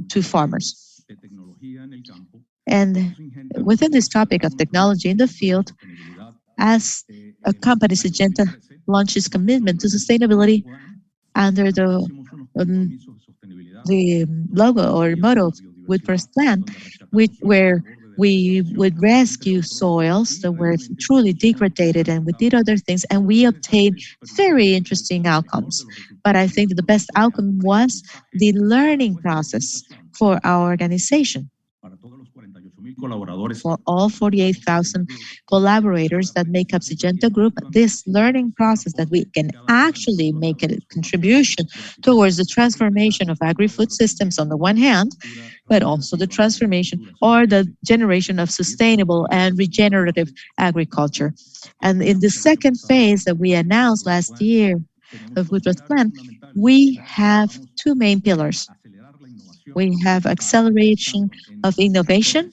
to farmers. And within this topic of technology in the field, as a company, Syngenta launches commitment to sustainability under the logo or motto Wood First Plan, where we would rescue soils that were truly degraded, and we did other things, and we obtained very interesting outcomes. But I think the best outcome was the learning process for our organization. For all 48,000 collaborators that make up Syngenta Group, this learning process that we can actually make a contribution towards the transformation of agri-food systems on the one hand, but also the transformation or the generation of sustainable and regenerative agriculture. And in the second phase that we announced last year, of food growth plan, we have two main pillars. We have acceleration of innovation,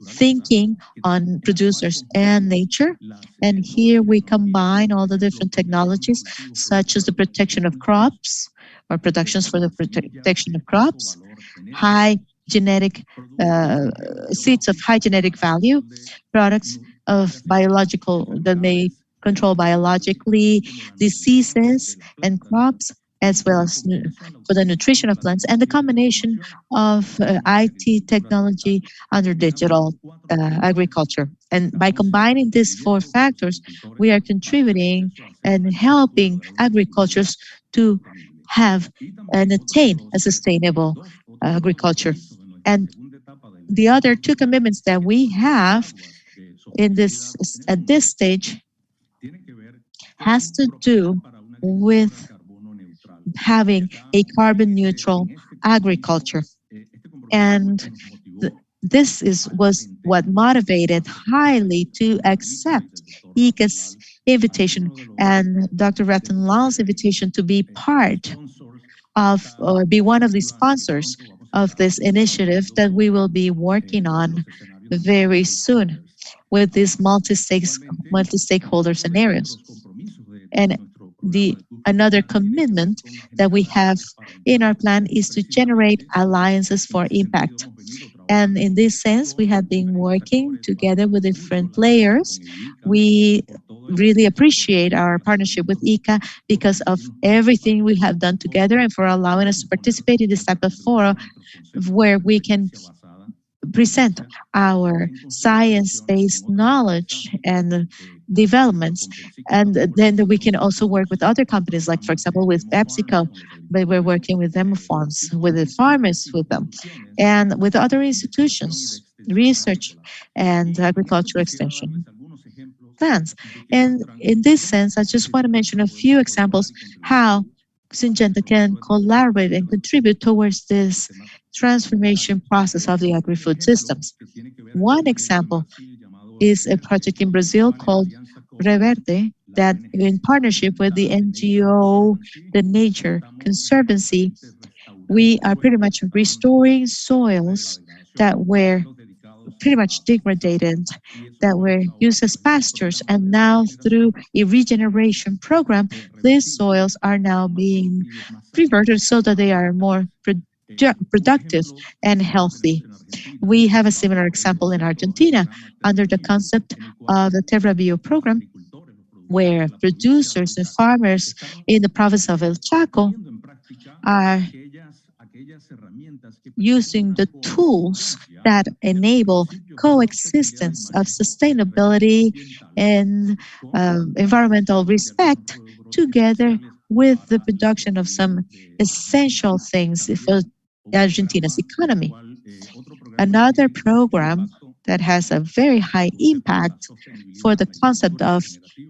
thinking on producers and nature. And here we combine all the different technologies, such as the protection of crops, or productions for the protection of crops, high genetic seeds of high genetic value, products of biological that may control biologically diseases and crops, as well as for the nutrition of plants, and the combination of IT technology under digital agriculture. And by combining these four factors, we are contributing and helping agricultures to have and attain a sustainable agriculture. And the other two commitments that we have in this at this stage has to do with having a carbon neutral agriculture. And this was what motivated highly to accept IICA's invitation and Dr. Rattan Lal's invitation to be part of or be one of the sponsors of this initiative that we will be working on very soon with these multi-stakeholder scenarios. And another commitment that we have in our plan is to generate alliances for impact. And in this sense, we have been working together with different players. We really appreciate our partnership with IICA because of everything we have done together and for allowing us to participate in this type of forum where we can present our science-based knowledge and developments. And then we can also work with other companies, like, for example, with PepsiCo, but we're working with them with the farmers with them, and with other institutions, research and agricultural extension plans. And in this sense, I just want to mention a few examples how Syngenta can collaborate and contribute towards this transformation process of the agri-food systems. One example is a project in Brazil called Reverte that, in partnership with the NGO, the Nature Conservancy, we are pretty much restoring soils that were pretty much degraded, that were used as pastures, and now through a regeneration program, these soils are now being reverted so that they are more productive and healthy. We have a similar example in Argentina under the concept of the Terra Bio program, where producers and farmers in the province of El Chaco are using the tools that enable coexistence of sustainability and environmental respect together with the production of some essential things for Argentina's economy. Another program that has a very high impact for the concept of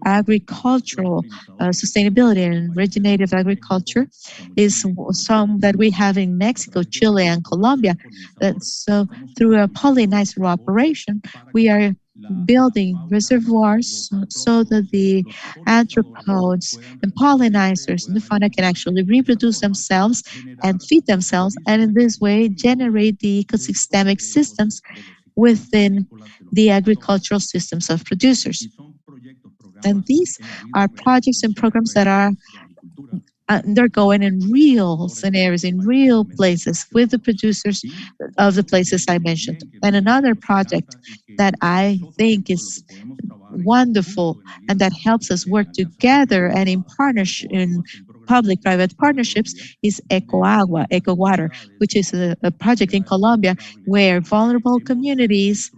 agricultural sustainability and regenerative agriculture is some that we have in Mexico, Chile, and Colombia. So through a pollinizer operation, we are building reservoirs so that the anthropods and pollinizers in the fauna can actually reproduce themselves and feed themselves, and in this way generate the ecosystemic systems within the agricultural systems of producers. And these are projects and programs that are undergoing in real scenarios, in real places with the producers of the places I mentioned. And another project that I think is wonderful and that helps us work together and in partnership, in public-private partnerships, is EcoAgua, EcoWater, which is a project in Colombia where vulnerable communities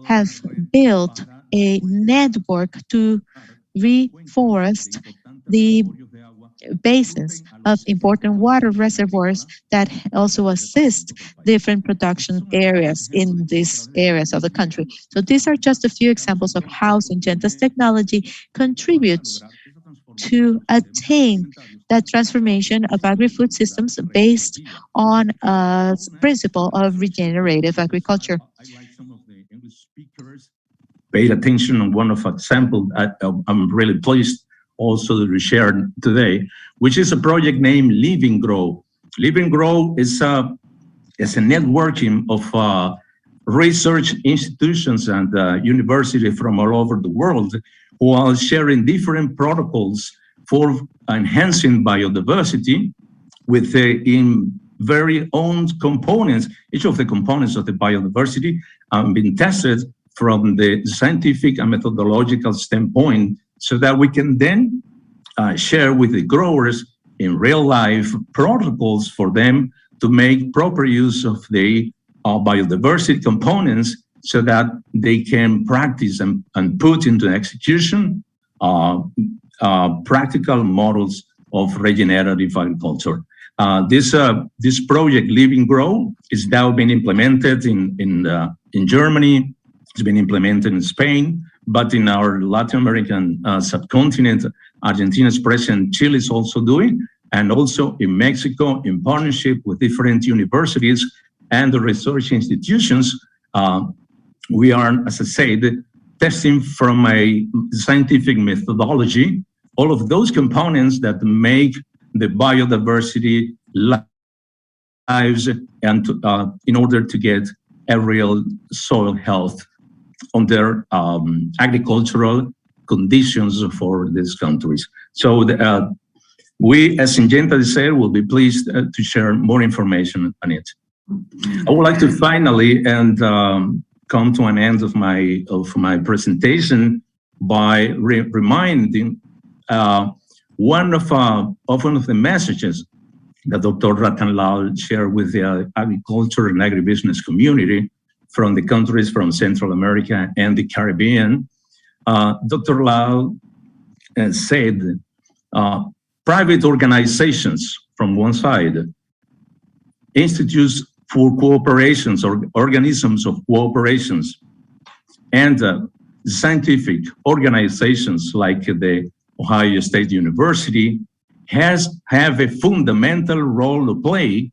have built a network to reforest the basins of important water reservoirs that also assist different production areas in these areas of the country. So these are just a few examples of how Syngenta's technology contributes to attain that transformation of agri-food systems based on a principle of regenerative agriculture. Paid attention on one of example. I'm really pleased also to share today, which is a project named Living Grow. Living Grow is a networking of research institutions and universities from all over the world who are sharing different protocols for enhancing biodiversity with in very own components. Each of the components of the biodiversity have been tested from the scientific and methodological standpoint so that we can then share with the growers in real life protocols for them to make proper use of the biodiversity components so that they can practice and put into execution practical models of regenerative agriculture. This project, Living Grow, is now being implemented in Germany. It's been implemented in Spain, but in our Latin American subcontinent, Argentina is present, Chile is also doing, and also in Mexico, in partnership with different universities and the research institutions, we are, as I said, testing from a scientific methodology all of those components that make the biodiversity lives and in order to get a real soil health on their agricultural conditions for these countries. So we, as Syngenta said, will be pleased to share more information on it. I would like to finally come to an end of my presentation by reminding one of the messages that Dr. Ratan Lal shared with the agriculture and agribusiness community from the countries from Central America and the Caribbean. Dr. Lal said, private organizations from one side, institutes for cooperations or organisms of cooperations, and scientific organizations like the Ohio State University have a fundamental role to play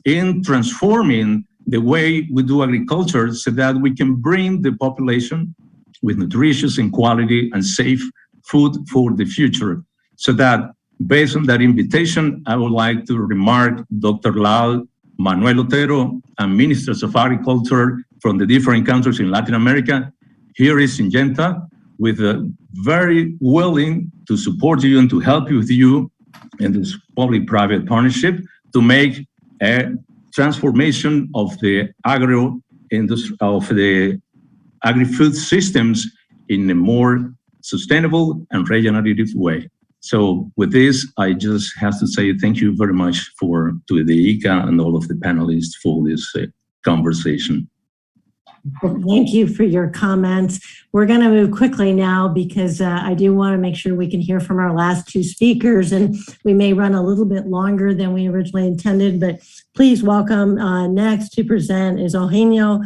in transforming the way we do agriculture so that we can bring the population with nutritious and quality and safe food for the future. So that based on that invitation, I would like to remark Dr. Lal, Manuel Otero, and ministers of agriculture from the different countries in Latin America. Here is Syngenta with very willing to support you and to help with you in this public-private partnership to make a transformation of the agri-food systems in a more sustainable and regenerative way. So with this, I just have to say thank you very much to the IICA and all of the panelists for this conversation. Well, thank you for your comments. We're going to move quickly now because I do want to make sure we can hear from our last two speakers, and we may run a little bit longer than we originally intended, but please welcome next to present is Eugenio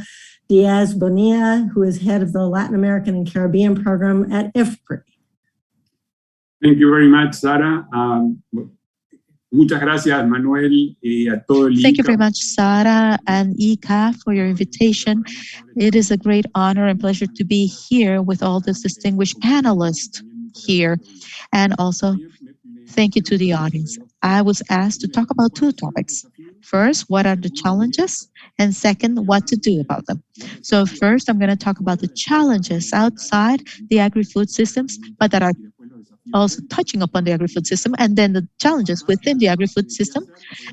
Diaz Bonilla, who is head of the Latin American and Caribbean program at IFPRI. Thank you very much, Sara. Muchas gracias, Manuel, y a todo el IICA. Thank you very much, Sara and IICA, for your invitation. It is a great honor and pleasure to be here with all these distinguished panelists here. And also, thank you to the audience. I was asked to talk about two topics. First, what are the challenges? And second, what to do about them. So first, I'm going to talk about the challenges outside the agri-food systems, but that are also touching upon the agri-food system, and then the challenges within the agri-food system.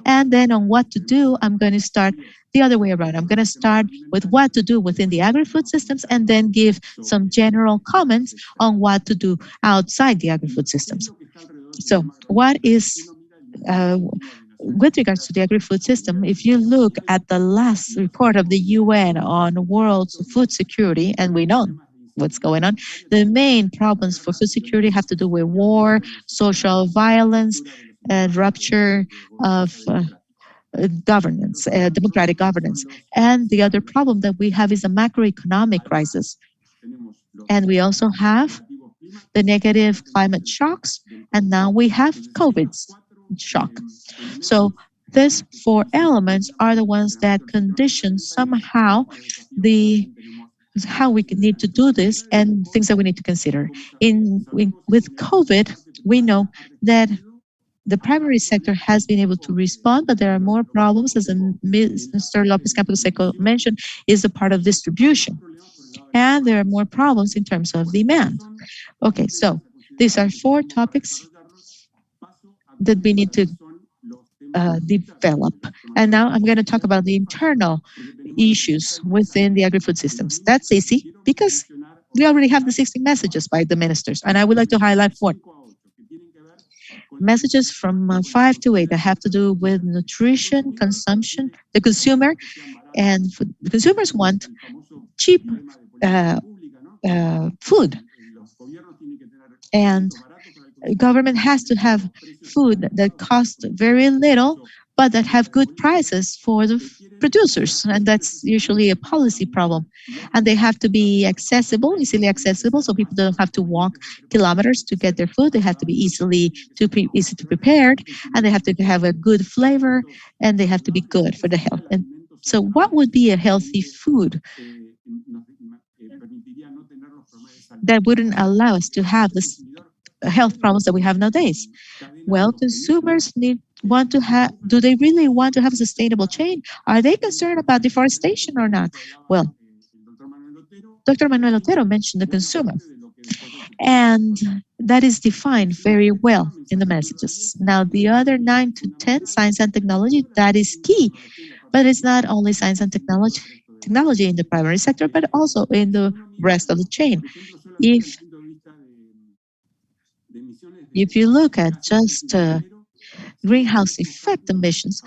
And then on what to do, I'm going to start the other way around. I'm going to start with what to do within the agri-food systems and then give some general comments on what to do outside the agri-food systems. So what is, with regards to the agri-food system, if you look at the last report of the UN on world food security, and we know what's going on, the main problems for food security have to do with war, social violence, and rupture of governance, democratic governance. And the other problem that we have is a macroeconomic crisis. And we also have the negative climate shocks, and now we have COVID shock. So these four elements are the ones that condition somehow the how we need to do this and things that we need to consider. With COVID, we know that the primary sector has been able to respond, but there are more problems, as Mr. Lopez Campos Seco mentioned, is the part of distribution. And there are more problems in terms of demand. Okay, so these are 4 topics that we need to develop. And now I'm going to talk about the internal issues within the agri-food systems. That's easy because we already have the 16 messages by the ministers. And I would like to highlight 4 messages from 5 to 8 that have to do with nutrition, consumption, the consumer, and food. The consumers want cheap food. And government has to have food that costs very little, but that have good prices for the producers. And that's usually a policy problem. And they have to be accessible, easily accessible, so people don't have to walk kilometers to get their food. They have to be easy to prepare, and they have to have a good flavor, and they have to be good for the health. And so what would be a healthy food that wouldn't allow us to have this health problems that we have nowadays? Well, consumers do they really want to have a sustainable chain? Are they concerned about deforestation or not? Well, Dr. Manuel Otero mentioned the consumer, and that is defined very well in the messages. Now, the other 9 to 10, science and technology, that is key, but it's not only science and technology in the primary sector, but also in the rest of the chain. If you look at just greenhouse effect emissions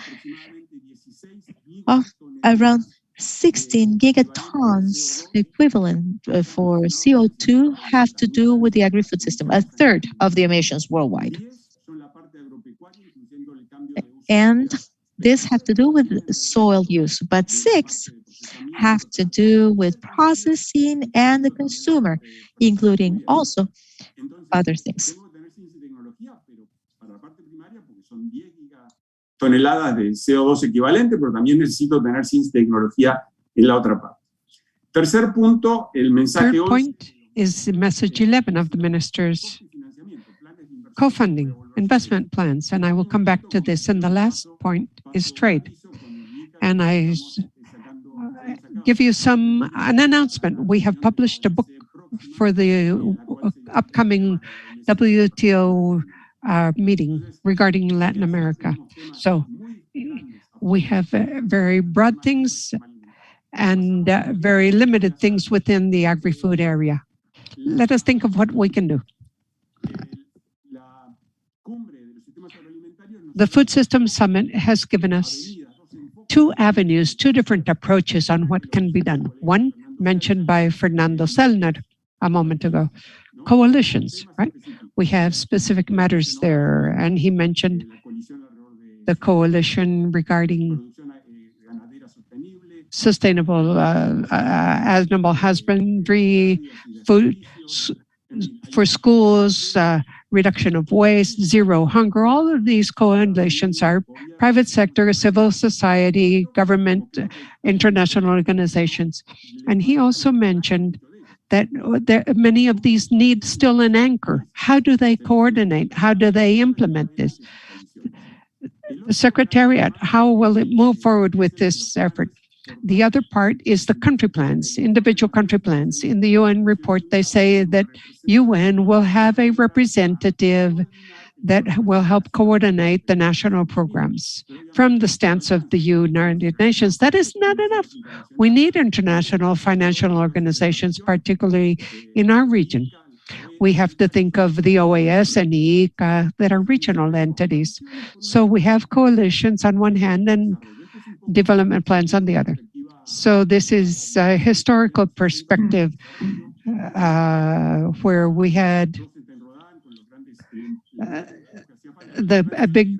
of around 16 gigatons equivalent for CO2 have to do with the agri-food system, a third of the emissions worldwide. And this have to do with soil use, but 6 have to do with processing and the consumer, including also other things. Toneladas de CO2 equivalente, pero también necesito tener ciencia y tecnología en la otra parte. Tercer punto, el mensaje Third point is message 11 of the ministers. Co-funding, investment plans, and I will come back to this. And the last point is trade. And I give you an announcement. We have published a book for the upcoming WTO meeting regarding Latin America. So we have very broad things and very limited things within the agri-food area. Let us think of what we can do. The Food Systems Summit has given us 2 avenues, 2 different approaches on what can be done. One mentioned by Fernando Sellner a moment ago, coalitions, right? We have specific matters there, and he mentioned the coalition regarding sustainable animal husbandry, food for schools, reduction of waste, zero hunger. All of these coalitions are private sector, civil society, government, international organizations. And he also mentioned that many of these need still an anchor. How do they coordinate? How do they implement this? The Secretariat, how will it move forward with this effort? The other part is the country plans, individual country plans. In the UN report, they say that UN will have a representative that will help coordinate the national programs from the stance of the United Nations. That is not enough. We need international financial organizations, particularly in our region. We have to think of the OAS and IICA that are regional entities. So we have coalitions on one hand and development plans on the other. So this is a historical perspective where we had a big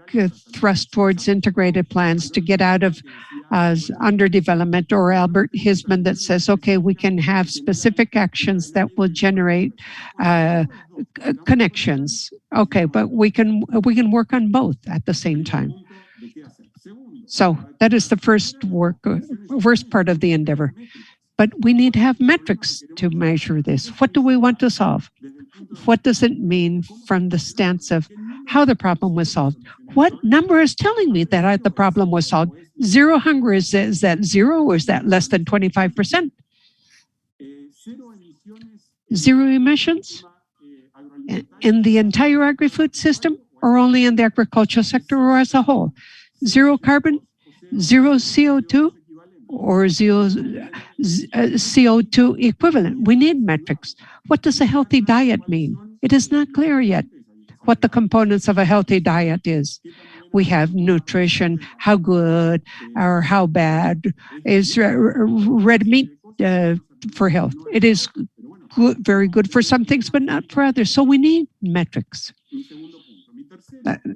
thrust towards integrated plans to get out of underdevelopment, or Albert Hisman that says, okay, we can have specific actions that will generate connections. Okay, but we can work on both at the same time. So that is the first part of the endeavor. But we need to have metrics to measure this. What do we want to solve? What does it mean from the stance of how the problem was solved? What number is telling me that the problem was solved? Zero hunger, is that zero or is that less than 25%? Zero emissions in the entire agri-food system or only in the agricultural sector or as a whole? Zero carbon, zero CO2, or zero CO2 equivalent. We need metrics. What does a healthy diet mean? It is not clear yet what the components of a healthy diet is. We have nutrition, how good or how bad is red meat for health. It is good, very good for some things, but not for others. So we need metrics.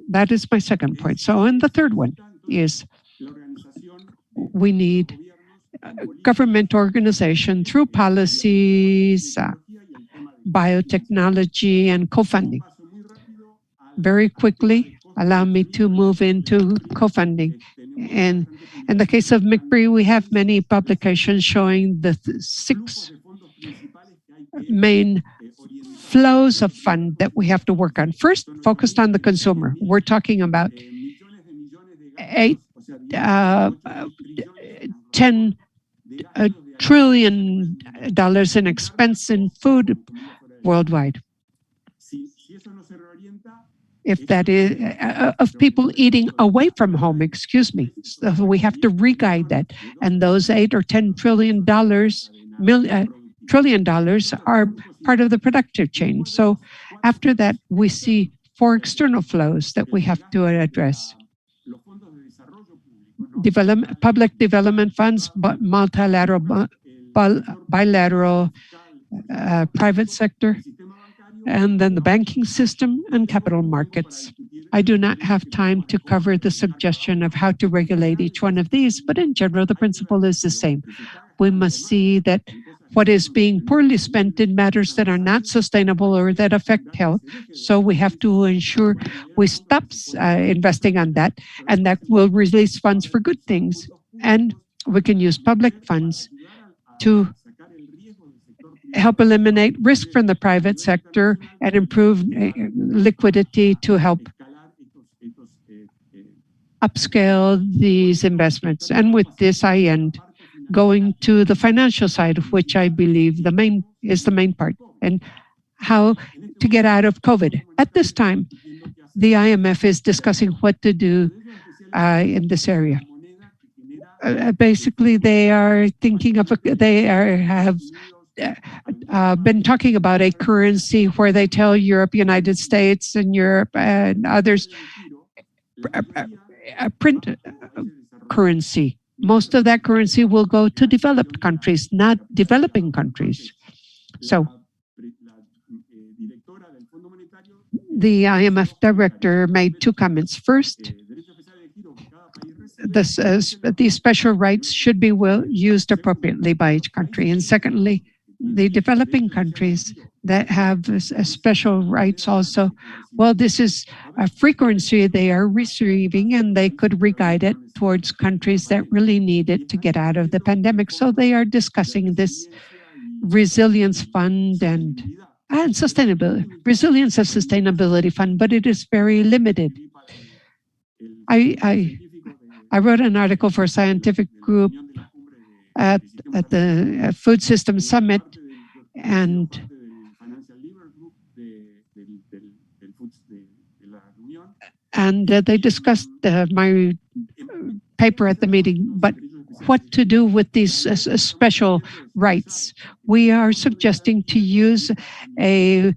That is my second point. So, and the third one is we need government organization through policies, biotechnology, and co-funding. Very quickly, allow me to move into co-funding. And in the case of McBree, we have many publications showing the 6 main flows of fund that we have to work on. First, focused on the consumer. We're talking about $10 trillion in expense in food worldwide. If that is of people eating away from home, excuse me, so we have to re-guide that. And those $8 or $10 trillion are part of the productive chain. So after that, we see 4 external flows that we have to address. Public development funds, multilateral, bilateral, private sector, and then the banking system and capital markets. I do not have time to cover the suggestion of how to regulate each one of these, but in general, the principle is the same. We must see that what is being poorly spent in matters that are not sustainable or that affect health. So we have to ensure we stop investing on that, and that will release funds for good things. And we can use public funds to help eliminate risk from the private sector and improve liquidity to help upscale these investments. And with this, I end going to the financial side, which I believe is the main part, and how to get out of COVID. At this time, the IMF is discussing what to do in this area. Basically, they are thinking of have been talking about a currency where they tell Europe, United States, and Europe and others print currency. Most of that currency will go to developed countries, not developing countries. So the IMF director made 2 comments. First, these special rights should be used appropriately by each country. And secondly, the developing countries that have special rights also, well, this is a frequency they are receiving, and they could re-guide it towards countries that really need it to get out of the pandemic. So they are discussing this resilience fund and sustainability, resilience and sustainability fund, but it is very limited. I wrote an article for a scientific group at the Food System Summit, and they discussed my paper at the meeting, but what to do with these special rights. We are suggesting to use a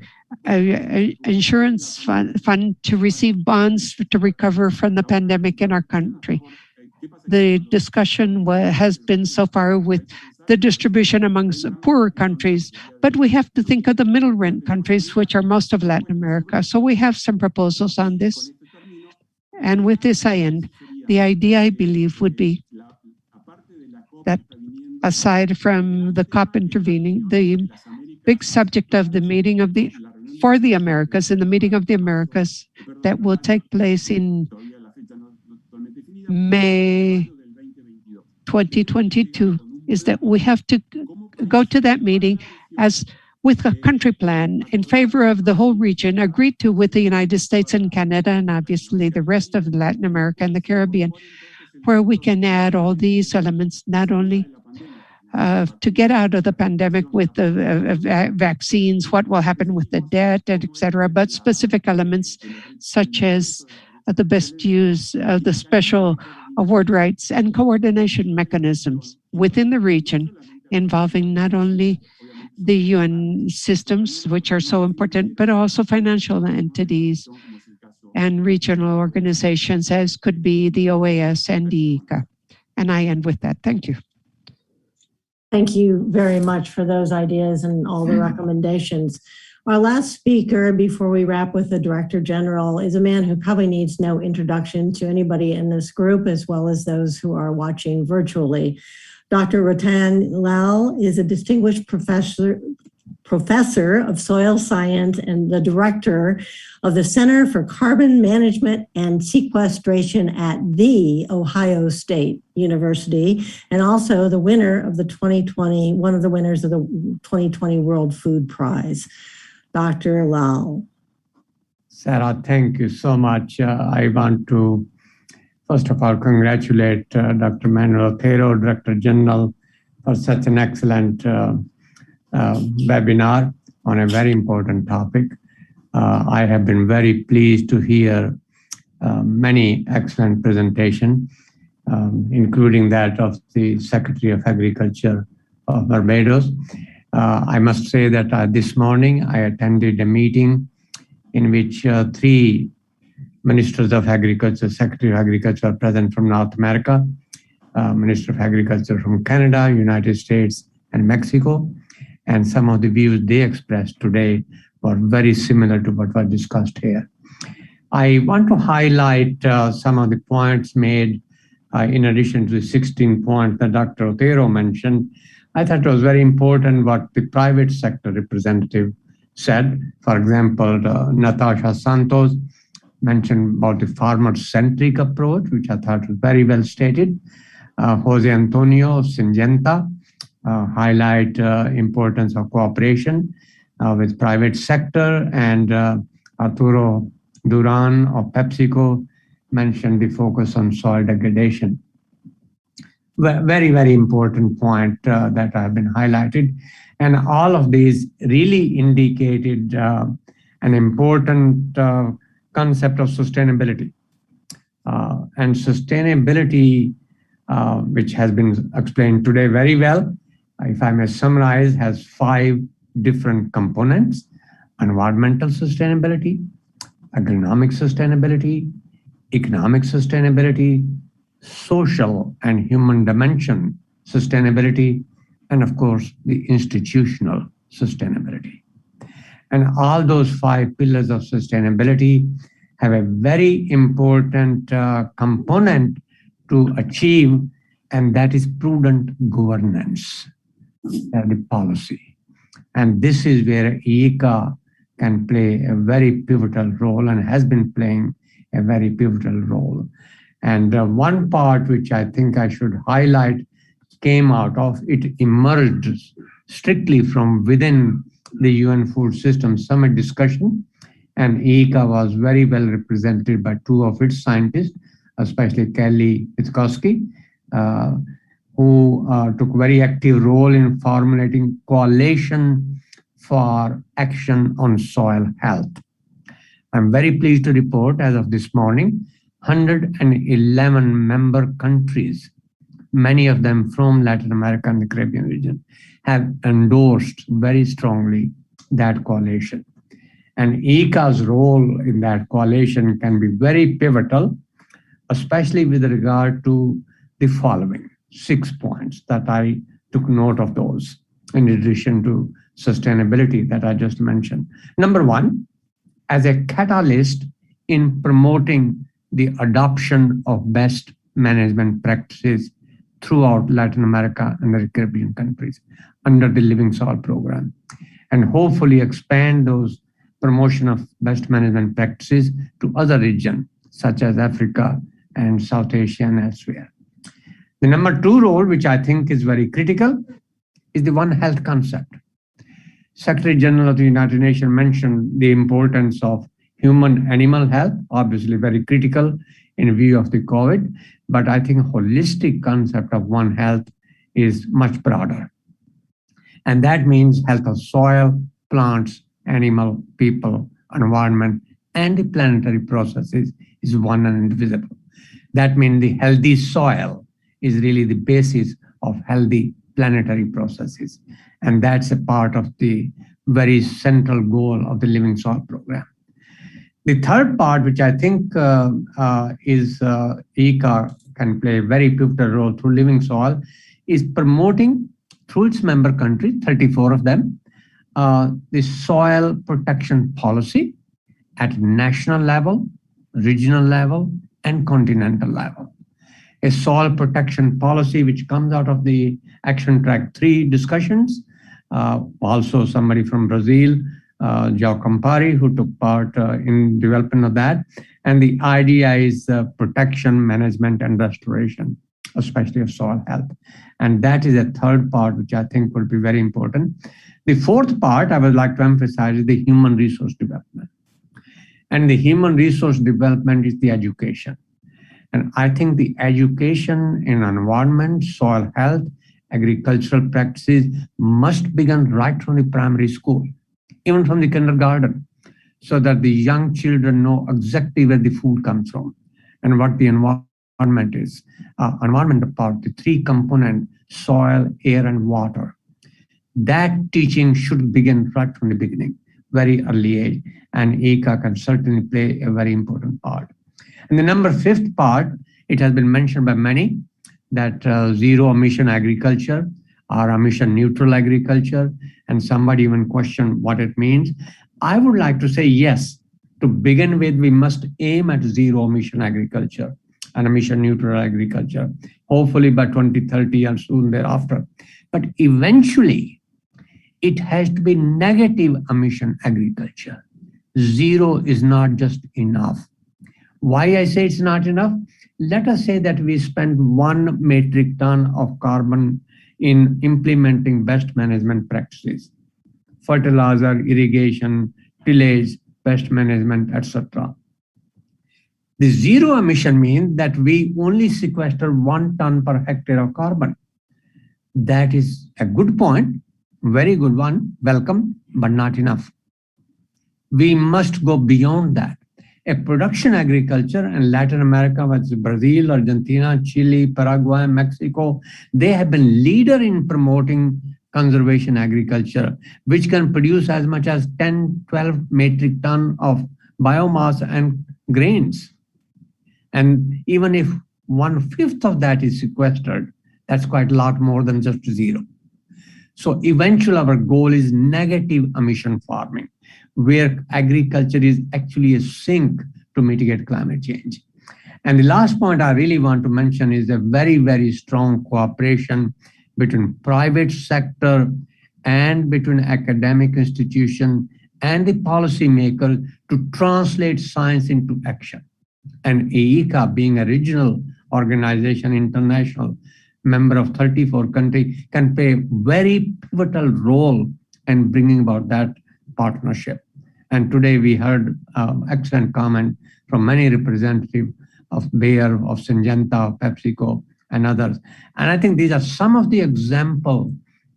insurance fund to receive bonds to recover from the pandemic in our country. The discussion has been so far with the distribution amongst poorer countries, but we have to think of the middle rent countries, which are most of Latin America. So we have some proposals on this. And with this, I end. The idea, I believe, would be that aside from the COP intervening, the big subject of the meeting for the Americas, in the meeting of the Americas that will take place in May 2022, is that we have to go to that meeting as with a country plan in favor of the whole region, agreed to with the United States and Canada, and obviously the rest of Latin America and the Caribbean, where we can add all these elements, not only to get out of the pandemic with the vaccines, what will happen with the debt, et cetera, but specific elements such as the best use of the special award rights and coordination mechanisms within the region, involving not only the UN systems, which are so important, but also financial entities and regional organizations, as could be the OAS and the IICA. And I end with that. Thank you. Thank you very much for those ideas and all the recommendations. Our last speaker before we wrap with the Director General is a man who probably needs no introduction to anybody in this group, as well as those who are watching virtually. Dr. Ratan Lal is a distinguished professor of soil science and the director of the Center for Carbon Management and Sequestration at The Ohio State University, and also the winner of the 2020, one of the winners of the 2020 World Food Prize. Dr. Lal. Sarah, thank you so much. I want to, first of all, congratulate Dr. Manuel Otero, Director General, for such an excellent webinar on a very important topic. I have been very pleased to hear many excellent presentations, including that of the Secretary of Agriculture of Barbados. I must say that this morning I attended a meeting in which 3 Ministers of Agriculture, Secretary of Agriculture are present from North America, Minister of Agriculture from Canada, United States, and Mexico. And some of the views they expressed today were very similar to what was discussed here. I want to highlight some of the points made in addition to the 16 points that Dr. Otero mentioned. I thought it was very important what the private sector representative said. For example, Natasha Santos mentioned about the farmer-centric approach, which I thought was very well stated. Jose Antonio Syngenta highlight importance of cooperation with private sector, and Arturo Duran of PepsiCo mentioned the focus on soil degradation. Very, very important point that have been highlighted. And all of these really indicated an important concept of sustainability. And sustainability, which has been explained today very well, if I may summarize, has 5 different components: environmental sustainability, agronomic sustainability, economic sustainability, social and human dimension sustainability, and of course, the institutional sustainability. And all those 5 pillars of sustainability have a very important component to achieve, and that is prudent governance, the policy. And this is where IICA can play a very pivotal role and has been playing a very pivotal role. And one part which I think I should highlight came out of, it emerged strictly from within the UN Food System Summit discussion, and IICA was very well represented by 2 of its scientists, especially Kelly Witkowski, who took a very active role in formulating coalition for action on soil health. I'm very pleased to report, as of this morning, 111 member countries, many of them from Latin America and the Caribbean region, have endorsed very strongly that coalition. And IICA's role in that coalition can be very pivotal, especially with regard to the following 6 points that I took note of those, in addition to sustainability that I just mentioned. Number 1, as a catalyst in promoting the adoption of best management practices throughout Latin America and the Caribbean countries under the Living Soil program, and hopefully expand those promotion of best management practices to other regions such as Africa and South Asia and elsewhere. The number 2 role, which I think is very critical, is the One Health concept. Secretary General of the United Nations mentioned the importance of human-animal health, obviously very critical in view of the COVID, but I think holistic concept of One Health is much broader. And that means health of soil, plants, animal, people, environment, and the planetary processes is one and indivisible. That means the healthy soil is really the basis of healthy planetary processes. And that's a part of the very central goal of the Living Soil program. The third part, which I think is IICA can play a very pivotal role through Living Soil, is promoting through its member countries, 34 of them, the soil protection policy at national level, regional level, and continental level. A soil protection policy which comes out of the Action Track 3 discussions. Also somebody from Brazil, João Campari, who took part in development of that. And the idea is protection, management, and restoration, especially of soil health. And that is a third part, which I think will be very important. The fourth part I would like to emphasize is the human resource development. And the human resource development is the education. And I think the education in environment, soil health, agricultural practices must begin right from the primary school, even from the kindergarten, so that the young children know exactly where the food comes from and what the environment is. Environment part, the three components, soil, air, and water. That teaching should begin right from the beginning, very early age, and IICA can certainly play a very important part. And the fifth part, it has been mentioned by many, that zero emission agriculture or emission neutral agriculture, and somebody even questioned what it means. I would like to say yes. To begin with, we must aim at zero emission agriculture and emission neutral agriculture, hopefully by 2030 and soon thereafter. But eventually, it has to be negative emission agriculture. Zero is not just enough. Why I say it's not enough? Let us say that we spend 1 metric ton of carbon in implementing best management practices, fertilizer, irrigation, tillage, pest management, etc. The zero emission means that we only sequester 1 ton per hectare of carbon. That is a good point, very good one, welcome, but not enough. We must go beyond that. A production agriculture in Latin America, whether it's Brazil, Argentina, Chile, Paraguay, Mexico, they have been leader in promoting conservation agriculture, which can produce as much as 10, 12 metric ton of biomass and grains. And even if 1/5 of that is sequestered, that's quite a lot more than just zero. So eventually our goal is negative emission farming, where agriculture is actually a sink to mitigate climate change. And the last point I really want to mention is a very, very strong cooperation between private sector and between academic institution and the policymaker to translate science into action. And IICA, being a regional organization, international member of 34 countries, can play a very pivotal role in bringing about that partnership. And today we heard excellent comment from many representatives of Bayer, of Syngenta, PepsiCo, and others. And I think these are some of the examples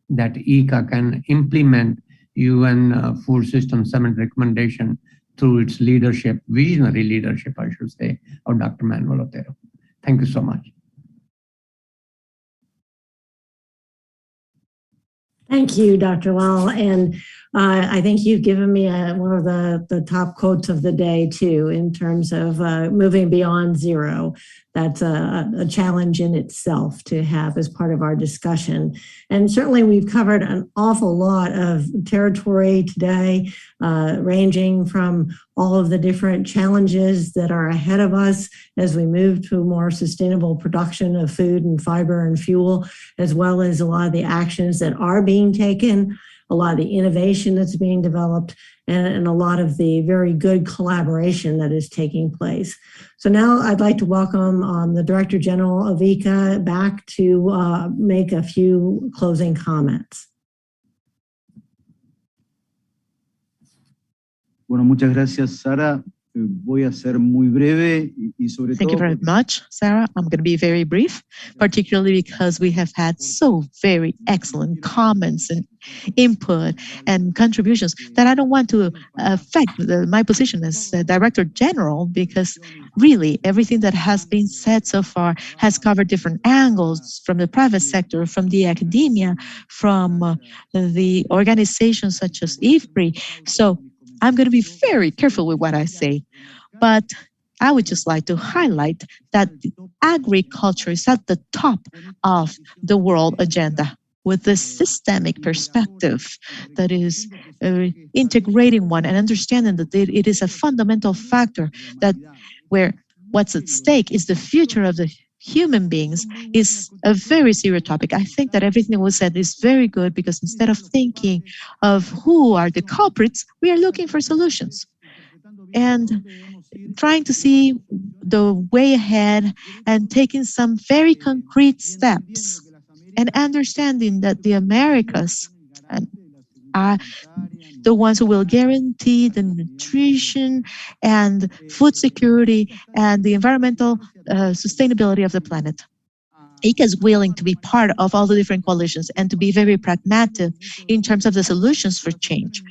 that IICA can implement UN Food System Summit recommendation through its leadership, visionary leadership, I should say, of Dr. Manuel Otero. Thank you so much. Thank you, Dr. Lal. And I think you've given me one of the top quotes of the day, too, in terms of moving beyond zero. That's a challenge in itself to have as part of our discussion. And certainly we've covered an awful lot of territory today, ranging from all of the different challenges that are ahead of us as we move to more sustainable production of food and fiber and fuel, as well as a lot of the actions that are being taken, a lot of the innovation that's being developed, and a lot of the very good collaboration that is taking place. So now I'd like to welcome the Director General of IICA back to make a few closing comments. Bueno, muchas gracias, Sara. Voy a ser muy breve y sobre Thank you todo very much, Sarah. I'm going to be very brief, particularly because we have had so very excellent comments and input and contributions that I don't want to affect my position as Director General, because really everything that has been said so far has covered different angles from the private sector, from the academia, from the organizations such as IFPRI. So I'm going to be very careful with what I say, but I would just like to highlight that agriculture is at the top of the world agenda with this systemic perspective that is integrating one and understanding that it is a fundamental factor that where what's at stake is the future of the human beings is a very serious topic. I think that everything that was said is very good, because instead of thinking of who are the culprits, we are looking for solutions and trying to see the way ahead and taking some very concrete steps and understanding that the Americas are the ones who will guarantee the nutrition and food security and the environmental sustainability of the planet. IICA is willing to be part of all the different coalitions and to be very pragmatic in terms of the solutions for change.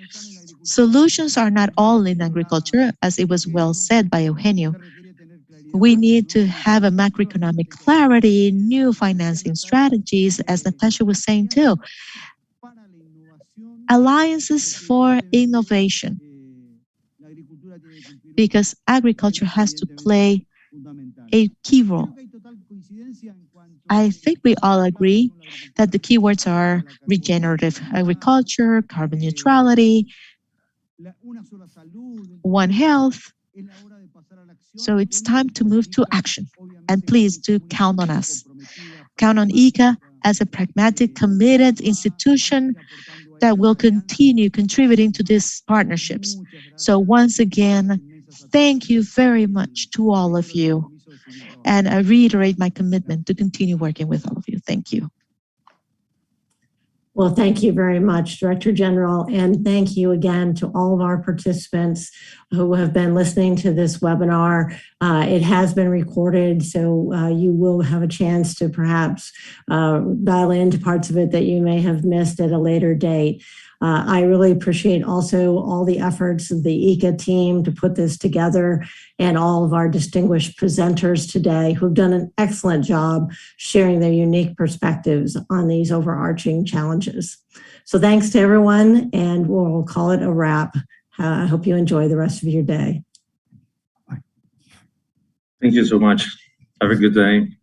Solutions are not all in agriculture, as it was well said by Eugenio. We need to have a macroeconomic clarity, new financing strategies, as Natasha was saying too. Alliances for innovation, because agriculture has to play a key role. I think we all agree that the keywords are regenerative agriculture, carbon neutrality, One Health. So it's time to move to action. And please do count on us. Count on IICA as a pragmatic, committed institution that will continue contributing to these partnerships. So once again, thank you very much to all of you. And I reiterate my commitment to continue working with all of you. Thank you. Well, thank you very much, Director General, and thank you again to all of our participants who have been listening to this webinar. It has been recorded, so you will have a chance to perhaps dial into parts of it that you may have missed at a later date. I really appreciate also all the efforts of the IICA team to put this together, and all of our distinguished presenters today who've done an excellent job sharing their unique perspectives on these overarching challenges. So thanks to everyone, and we'll call it a wrap. I hope you enjoy the rest of your day. Thank you so much. Have a good day.